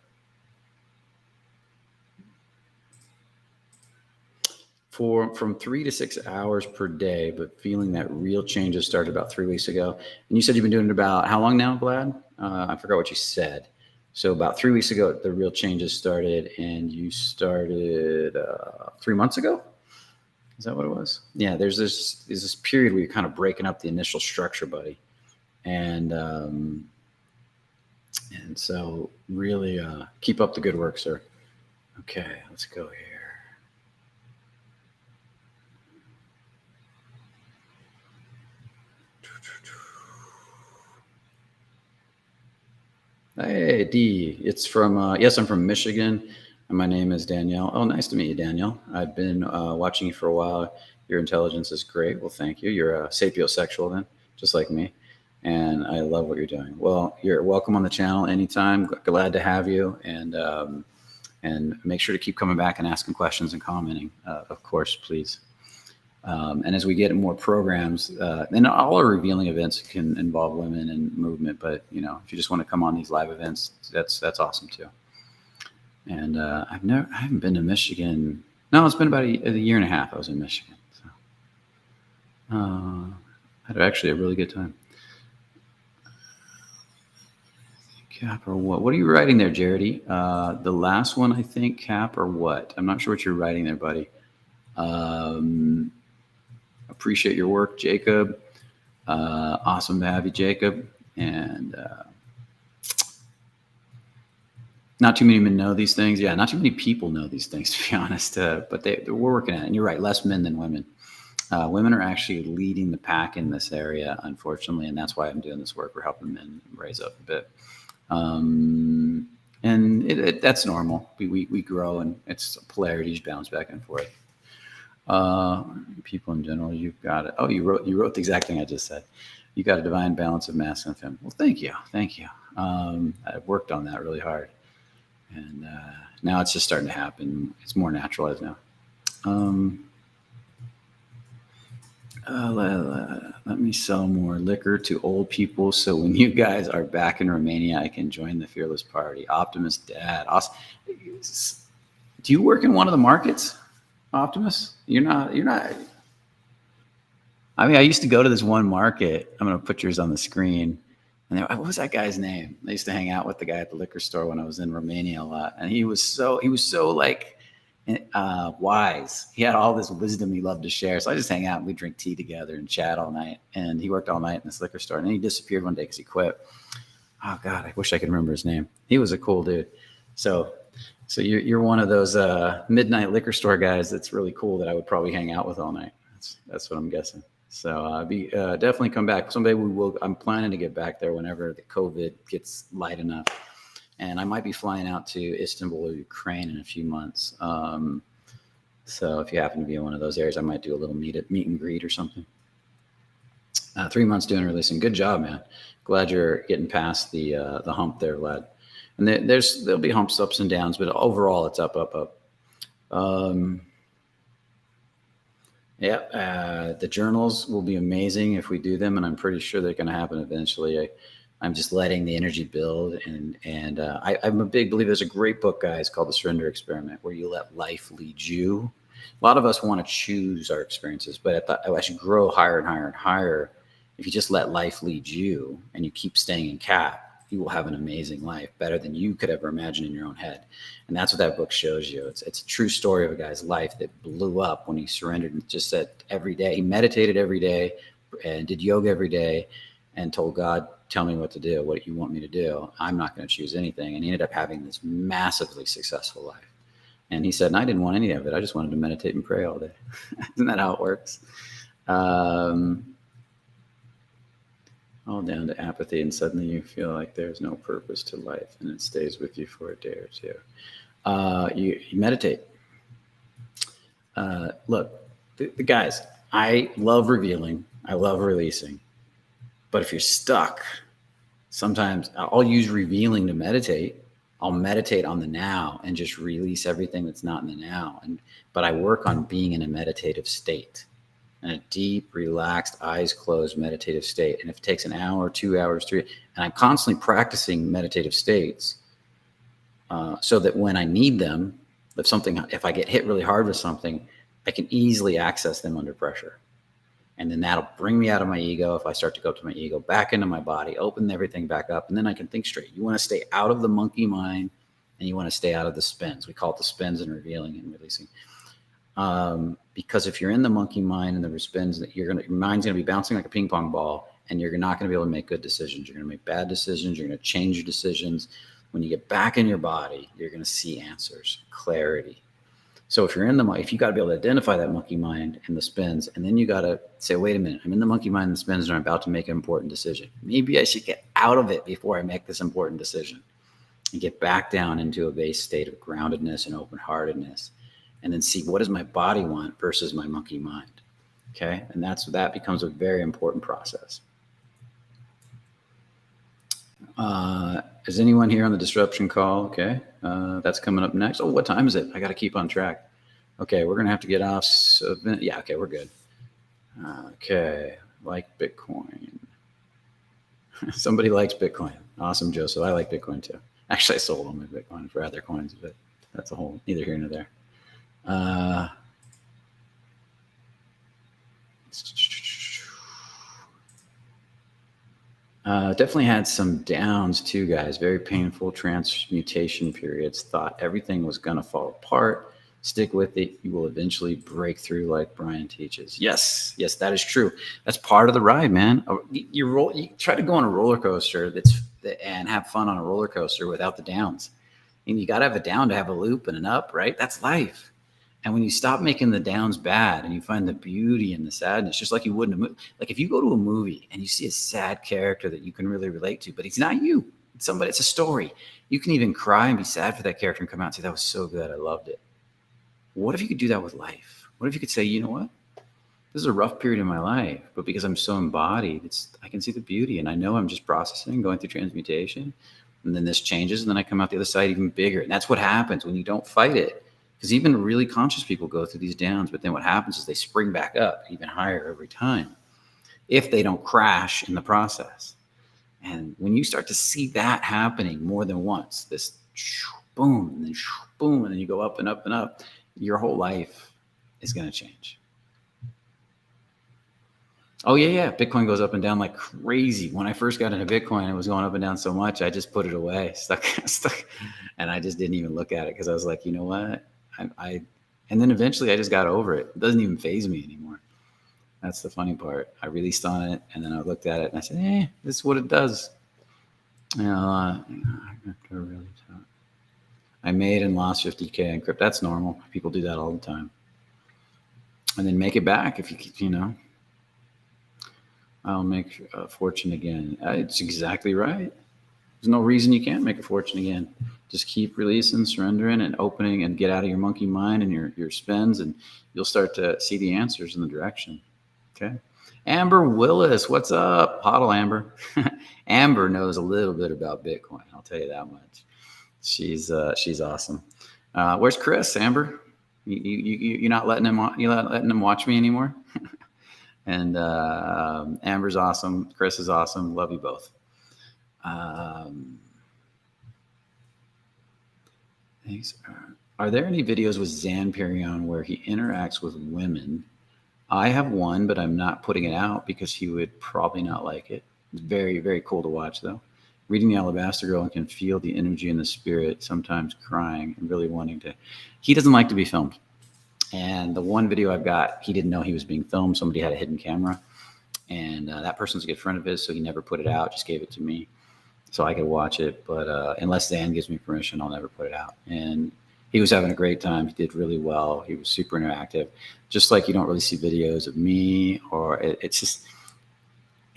S1: From 3 to 6 hours per day, but feeling that real changes started about 3 weeks ago. And you said you've been doing it about how long now, Vlad? I forgot what you said. So about 3 weeks ago, the real changes started, and you started 3 months ago? Is that what it was? Yeah, there's this period where you're kind of breaking up the initial structure, buddy. And so really keep up the good work, sir. Okay, let's go here. Hey, D, it's from, yes, I'm from Michigan, and my name is Danielle. Oh, nice to meet you, Danielle. I've been watching you for a while. Your intelligence is great. Well, thank you. You're a sapiosexual then, just like me, and I love what you're doing. Well, you're welcome on the channel anytime. Glad to have you, and make sure to keep coming back and asking questions and commenting, of course, please. And as we get more programs, and all our revealing events can involve women and movement, but if you just want to come on these live events, that's awesome too. And I haven't been to Michigan. No, it's been about a year and a half I was in Michigan. So I had actually a really good time. Cap or what? What are you writing there, Jaredy? The last one, I think, cap or what? I'm not sure what you're writing there, buddy. Appreciate your work, Jacob. Awesome to have you, Jacob. And not too many men know these things. Yeah, not too many people know these things, to be honest. But we're working at it. And you're right, less men than women. Women are actually leading the pack in this area, unfortunately. And that's why I'm doing this work. We're helping men raise up a bit. And that's normal. We grow, and it's polarities bounce back and forth. People in general, you've got it. Oh, you wrote the exact thing I just said. You got a divine balance of masculine and feminine. Well, thank you. I've worked on that really hard, and now it's just starting to happen. It's more naturalized now. Let me sell more liquor to old people, so when you guys are back in Romania, I can join the fearless party. Optimus Dad. Awesome. Do you work in one of the markets, Optimus? You're not. I mean, I used to go to this one market. I'm going to put yours on the screen. And what was that guy's name? I used to hang out with the guy at the liquor store when I was in Romania a lot. And he was so like wise. He had all this wisdom he loved to share. So I just hang out and we drink tea together and chat all night. And he worked all night in this liquor store. And then he disappeared one day because he quit. Oh God, I wish I could remember his name. He was a cool dude. So you're one of those midnight liquor store guys that's really cool that I would probably hang out with all night. That's what I'm guessing. So definitely come back. Someday we will. I'm planning to get back there whenever the COVID gets light enough, and I might be flying out to Istanbul or Ukraine in a few months. So if you happen to be in one of those areas, I might do a little meet and greet or something. 3 months doing releasing. Good job, man. Glad you're getting past the hump there, Vlad. And there'll be humps, ups and downs, but overall it's up. The journals will be amazing if we do them, and I'm pretty sure they're going to happen eventually. I'm just letting the energy build, and I'm a big believer. There's a great book, guys, called The Surrender Experiment, where you let life lead you. A lot of us want to choose our experiences, but I should grow higher and higher and higher. If you just let life lead you and you keep staying in cap, you will have an amazing life, better than you could ever imagine in your own head. And that's what that book shows you. It's a true story of a guy's life that blew up when he surrendered and just said every day, he meditated every day and did yoga every day and told God, tell me what to do, what you want me to do. I'm not going to choose anything. And he ended up having this massively successful life. And he said, and I didn't want any of it. I just wanted to meditate and pray all day. Isn't that how it works? All down to apathy, and suddenly you feel like there's no purpose to life, and it stays with you for a day or two. You meditate. Look, the guys, I love revealing. I love releasing. But if you're stuck, sometimes I'll use revealing to meditate. I'll meditate on the now and just release everything that's not in the now. But I work on being in a meditative state. In a deep, relaxed, eyes closed meditative state. And if it takes an hour, 2 hours, 3, and I'm constantly practicing meditative states so that when I need them, if I get hit really hard with something, I can easily access them under pressure. And then that'll bring me out of my ego. If I start to go up to my ego, back into my body, open everything back up, and then I can think straight. You want to stay out of the monkey mind, and you want to stay out of the spins. We call it the spins in revealing and releasing. Because if you're in the monkey mind and the spins, your mind's going to be bouncing like a ping pong ball, and you're not going to be able to make good decisions. You're going to make bad decisions. You're going to change your decisions. When you get back in your body, you're going to see answers, clarity. So if you got to be able to identify that monkey mind and the spins, and then you got to say, wait a minute, I'm in the monkey mind and the spins, and I'm about to make an important decision. Maybe I should get out of it before I make this important decision and get back down into a base state of groundedness and open-heartedness. And then see, what does my body want versus my monkey mind? Okay. And that becomes a very important process. Is anyone here on the disruption call? Okay. That's coming up next. Oh, what time is it? I got to keep on track. Okay. We're going to have to get off. Yeah. Okay. We're good. Okay. Like Bitcoin. Somebody likes Bitcoin. Awesome, Joseph. I like Bitcoin too. Actually, I sold all my Bitcoin for other coins, but that's a whole neither here nor there. Definitely had some downs too, guys. Very painful transmutation periods. Thought everything was going to fall apart. Stick with it. You will eventually break through, like Brian teaches. Yes, that is true. That's part of the ride, man. You try to go on a roller coaster and have fun on a roller coaster without the downs. And you got to have a down to have a loop and an up, right? That's life. And when you stop making the downs bad and you find the beauty in the sadness, just like you would in a movie. Like if you go to a movie and you see a sad character that you can really relate to, but he's not you. It's somebody. It's a story. You can even cry and be sad for that character and come out and say, that was so good. I loved it. What if you could do that with life? What if you could say, you know what? This is a rough period in my life, but because I'm so embodied, I can see the beauty, and I know I'm just processing, going through transmutation, and then this changes, and then I come out the other side even bigger. And that's what happens when you don't fight it. Because even really conscious people go through these downs, but then what happens is they spring back up even higher every time if they don't crash in the process. And when you start to see that happening more than once, this boom, and then boom, and then you go up and up and up, your whole life is going to change. Oh yeah. Bitcoin goes up and down like crazy. When I first got into Bitcoin, it was going up and down so much, I just put it away, stuck, and I just didn't even look at it because I was like, you know what? And then eventually I just got over it. It doesn't even faze me anymore. That's the funny part. I released on it, and then I looked at it and I said, this is what it does. I made and lost 50K in crypto. That's normal. People do that all the time. And then make it back if you know. I'll make a fortune again. It's exactly right. There's no reason you can't make a fortune again. Just keep releasing, surrendering, and opening, and get out of your monkey mind and your spins, and you'll start to see the answers in the direction. Okay. Amber Willis, what's up? Hodl Amber. Amber knows a little bit about Bitcoin. I'll tell you that much. She's awesome. Where's Chris, Amber? You're not letting him watch me anymore? And Amber's awesome. Chris is awesome. Love you both. Thanks. Are there any videos with Zan Perion where he interacts with women? I have one, but I'm not putting it out because he would probably not like it. It's very, very cool to watch, though. Reading The Alabaster Girl and can feel the energy and the spirit, sometimes crying and really wanting to. He doesn't like to be filmed. And the one video I've got, he didn't know he was being filmed. Somebody had a hidden camera. And that person's a good friend of his, so he never put it out, just gave it to me so I could watch it. But unless Zan gives me permission, I'll never put it out. And he was having a great time. He did really well. He was super interactive. Just like you don't really see videos of me, or it's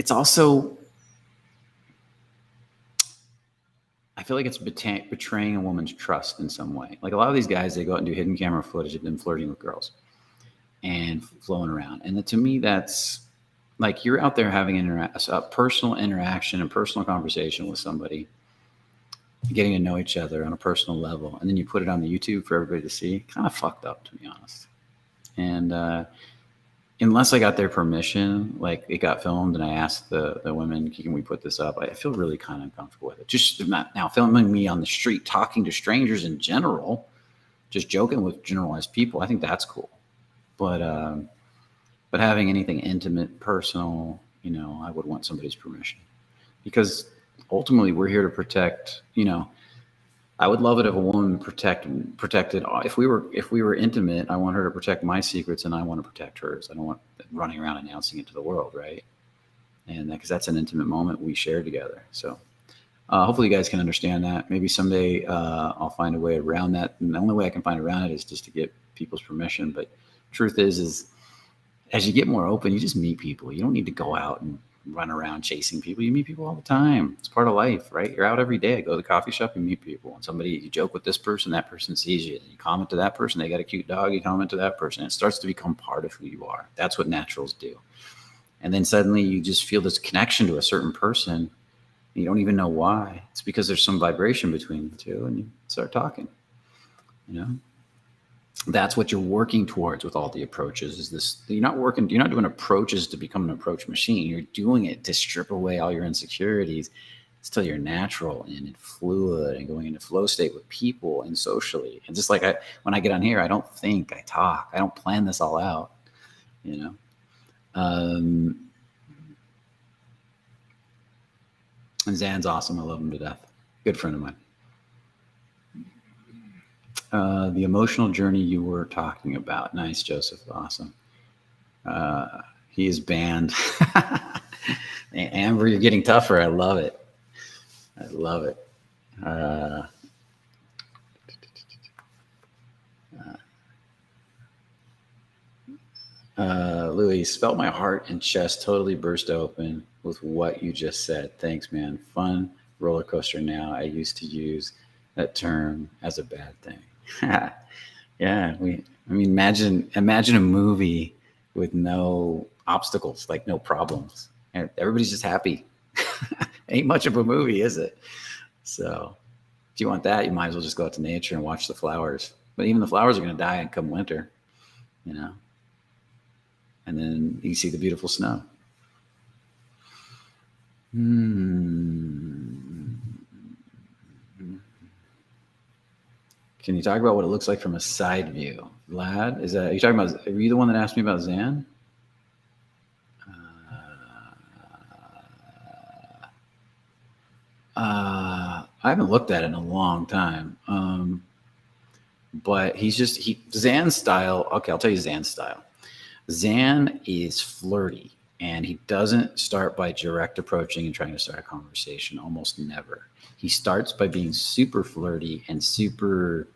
S1: also, I feel like it's betraying a woman's trust in some way. Like a lot of these guys, they go out and do hidden camera footage of them flirting with girls and flowing around. And to me, that's like you're out there having a personal interaction and personal conversation with somebody, getting to know each other on a personal level, and then you put it on the YouTube for everybody to see. Kind of fucked up, to be honest. And unless I got their permission, like it got filmed and I asked the women, can we put this up? I feel really kind of uncomfortable with it. Just not now filming me on the street, talking to strangers in general, just joking with generalized people. I think that's cool. But having anything intimate, personal, I would want somebody's permission, because ultimately we're here to protect, I would love it if a woman protected. If we were intimate, I want her to protect my secrets, and I want to protect hers. I don't want running around announcing it to the world, right? And because that's an intimate moment we share together. So hopefully you guys can understand that. Maybe someday I'll find a way around that. And the only way I can find around it is just to get people's permission. But truth is as you get more open, you just meet people. You don't need to go out and run around chasing people. You meet people all the time. It's part of life, right? You're out every day. Go to the coffee shop and meet people. And you joke with this person, that person sees you. You comment to that person, they got a cute dog, you comment to that person. It starts to become part of who you are. That's what naturals do. And then suddenly you just feel this connection to a certain person. You don't even know why. It's because there's some vibration between the two, and you start talking. That's what you're working towards with all the approaches. Is this, you're not doing approaches to become an approach machine. You're doing it to strip away all your insecurities until you're natural and fluid and going into flow state with people and socially. And just like when I get on here, I don't think, I talk. I don't plan this all out, And Zan's awesome. I love him to death. Good friend of mine. The emotional journey you were talking about. Nice, Joseph. Awesome. He is banned. Amber, you're getting tougher. I love it. Louis, felt my heart and chest totally burst open with what you just said. Thanks, man. Fun roller coaster now. I used to use that term as a bad thing. Yeah, I mean, imagine a movie with no obstacles, like no problems, and everybody's just happy. Ain't much of a movie, is it? So, if you want that, you might as well just go out to nature and watch the flowers. But even the flowers are going to die come winter, you know. And then you see the beautiful snow. Can you talk about what it looks like from a side view? Vlad, are you talking about, are you the one that asked me about Zan? I haven't looked at it in a long time. But Zan's style. Okay, I'll tell you Zan's style. Zan is flirty, and he doesn't start by direct approaching and trying to start a conversation. Almost never. He starts by being super flirty and super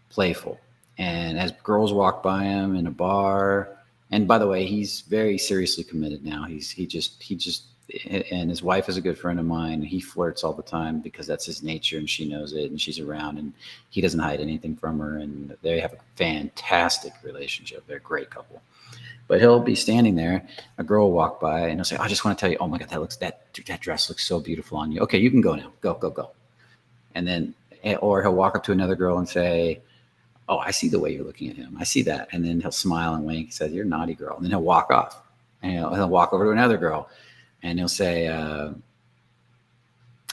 S1: playful. And as girls walk by him in a bar, and by the way, he's very seriously committed now. He just and his wife is a good friend of mine. He flirts all the time because that's his nature, and she knows it, and she's around, and he doesn't hide anything from her, and they have a fantastic relationship. They're a great couple. But he'll be standing there, a girl will walk by, and he'll say, "I just want to tell you, oh my God, that dress looks so beautiful on you. Okay, you can go now. Go." And then, or he'll walk up to another girl and say, "Oh, I see the way you're looking at him. I see that." And then he'll smile and wink. He says, "You're a naughty girl." And then he'll walk off, and he'll walk over to another girl, and he'll say, and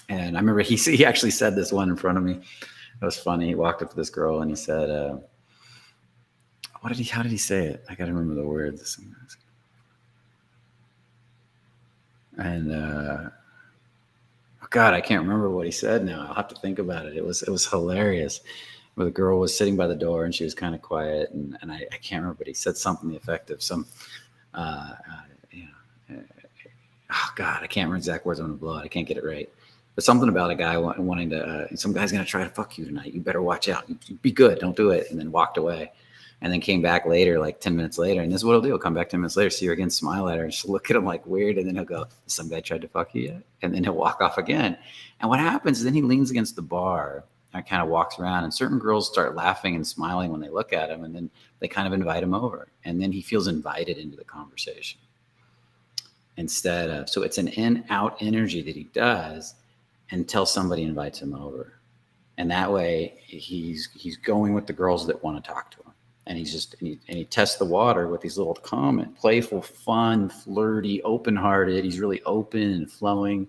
S1: I remember he actually said this one in front of me. It was funny. He walked up to this girl and he said, how did he say it? I got to remember the words. And, oh God, I can't remember what he said now. I'll have to think about it. It was hilarious. Where the girl was sitting by the door and she was kind of quiet, and I can't remember, but he said something effective. Oh God, I can't remember exact words. I'm gonna blow it. I can't get it right. But something about a guy wanting to. Some guy's gonna try to fuck you tonight. You better watch out. You be good. Don't do it. And then walked away, and then came back later, like 10 minutes later. And this is what he'll do. He'll come back 10 minutes later, see her again, smile at her, and she'll look at him like weird. And then he'll go, "Some guy tried to fuck you yet?" And then he'll walk off again. And what happens is then he leans against the bar and kind of walks around, and certain girls start laughing and smiling when they look at him, and then they kind of invite him over, and then he feels invited into the conversation instead of, so it's an in-out energy that he does until somebody invites him over. And that way he's going with the girls that want to talk to him, and he tests the water with these little playful, fun, flirty, open-hearted. He's really open and flowing,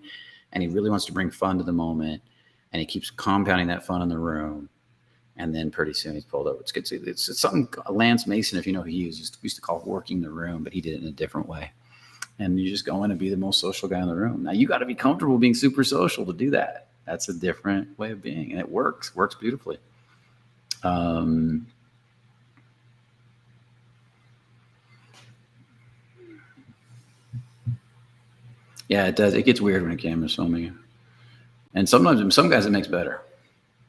S1: and he really wants to bring fun to the moment. And he keeps compounding that fun in the room. And then pretty soon he's pulled over. It's good. It's something Lance Mason, if you know who he used to call working the room, but he did it in a different way. And you just go in and be the most social guy in the room. Now you got to be comfortable being super social to do that. That's a different way of being. And it works beautifully. Yeah, it does. It gets weird when a camera's filming. And sometimes some guys it makes better.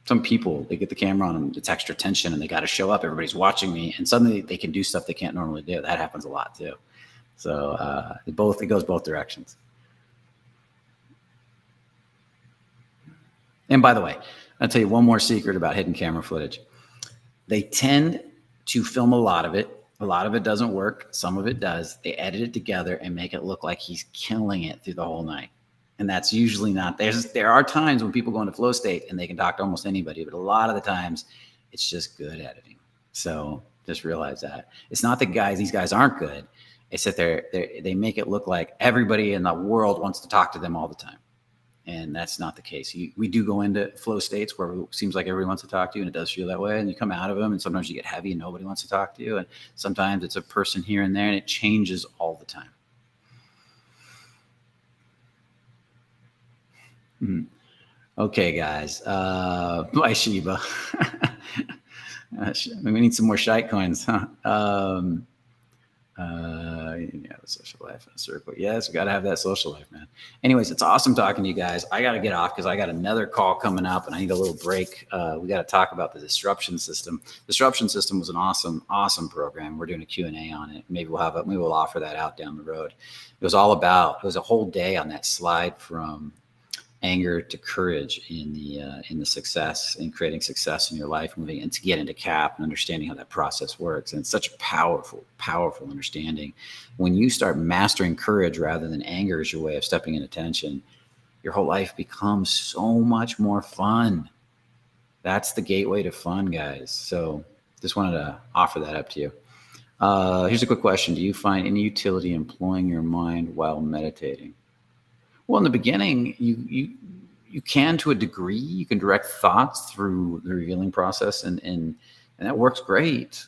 S1: Some people, they get the camera on them, it's extra tension, and they got to show up. Everybody's watching me, and suddenly they can do stuff they can't normally do. That happens a lot too. So it goes both directions. And by the way, I'll tell you one more secret about hidden camera footage. They tend to film a lot of it. A lot of it doesn't work. Some of it does. They edit it together and make it look like he's killing it through the whole night. And that's usually not. There are times when people go into flow state and they can talk to almost anybody, but a lot of the times it's just good editing. So just realize that. It's not that these guys aren't good. It's that they make it look like everybody in the world wants to talk to them all the time. And that's not the case. We do go into flow states where it seems like everybody wants to talk to you, and it does feel that way. And you come out of them, and sometimes you get heavy and nobody wants to talk to you. And sometimes it's a person here and there, and it changes all the time. Okay, guys. Bye, Shiba. We need some more shite coins, huh? The social life in a circle. Yes, we got to have that social life, man. Anyways, it's awesome talking to you guys. I got to get off because I got another call coming up, and I need a little break. We got to talk about the disruption system. Disruption system was an awesome program. We're doing a Q&A on it. Maybe we'll offer that out down the road. It was a whole day on that slide from anger to courage in the success, in creating success in your life, moving and to get into CAP and understanding how that process works. And it's such a powerful understanding. When you start mastering courage rather than anger as your way of stepping into tension, your whole life becomes so much more fun. That's the gateway to fun, guys. So just wanted to offer that up to you. Here's a quick question. Do you find any utility in employing your mind while meditating? Well, in the beginning, you can, to a degree. You can direct thoughts through the revealing process, and that works great.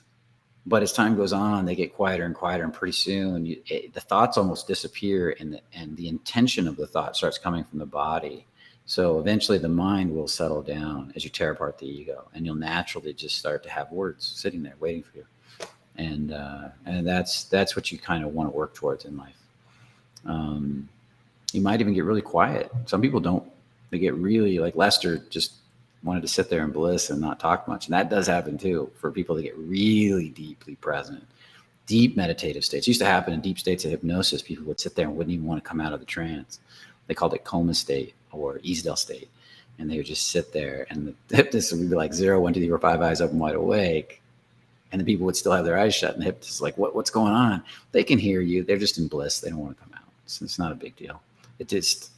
S1: But as time goes on, they get quieter and quieter, and pretty soon the thoughts almost disappear, and the intention of the thought starts coming from the body. So eventually, the mind will settle down as you tear apart the ego, and you'll naturally just start to have words sitting there waiting for you. And that's what you kind of want to work towards in life. You might even get really quiet. Some people don't. They get really, like Lester just wanted to sit there in bliss and not talk much. And that does happen too for people that get really deeply present, deep meditative states. It used to happen in deep states of hypnosis. People would sit there and wouldn't even want to come out of the trance. They called it coma state or Easdale state. And they would just sit there, and the hypnotist would be like 0, 1, 2, 3, 4, 5, eyes up and wide awake. And the people would still have their eyes shut, and the hypnotist is like, what's going on? They can hear you. They're just in bliss. They don't want to come out. So it's not a big deal. It just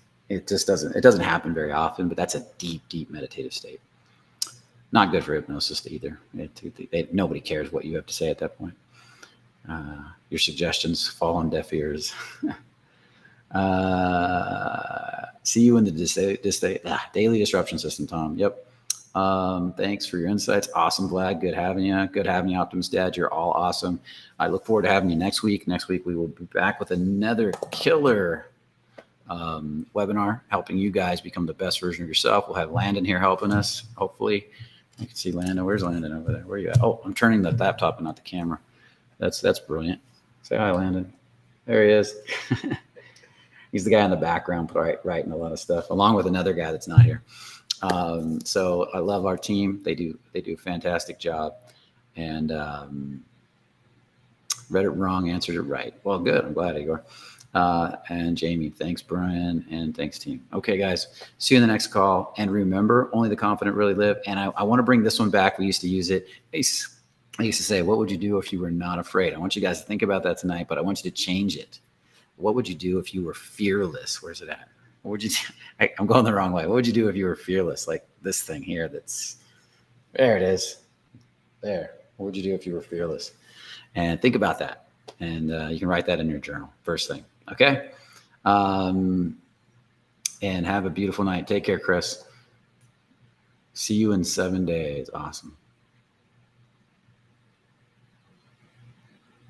S1: doesn't happen very often, but that's a deep meditative state. Not good for hypnosis either. Nobody cares what you have to say at that point. Your suggestions fall on deaf ears. See you in the daily disruption system, Tom. Yep. Thanks for your insights. Awesome, Vlad. Good having you. Good having you, Optimus Dad. You're all awesome. I look forward to having you next week. Next week, we will be back with another killer webinar, helping you guys become the best version of yourself. We'll have Landon here helping us, hopefully. You can see Landon. Where's Landon over there? Where are you at? Oh, I'm turning the laptop and not the camera. That's brilliant. Say hi, Landon. There he is. He's the guy in the background writing a lot of stuff, along with another guy that's not here. So I love our team. They do a fantastic job. And read it wrong, answered it right. Well, good. I'm glad, Igor. And Jamie, thanks, Brian, and thanks, team. Okay, guys, see you in the next call. And remember, only the confident really live. And I want to bring this one back. We used to use it. I used to say, what would you do if you were not afraid? I want you guys to think about that tonight, but I want you to change it. What would you do if you were fearless? Where's it at? What would you do? I'm going the wrong way. What would you do if you were fearless? Like this thing here there it is. There. What would you do if you were fearless? And think about that. And you can write that in your journal, first thing. Okay? And have a beautiful night. Take care, Chris. See you in 7 days. Awesome.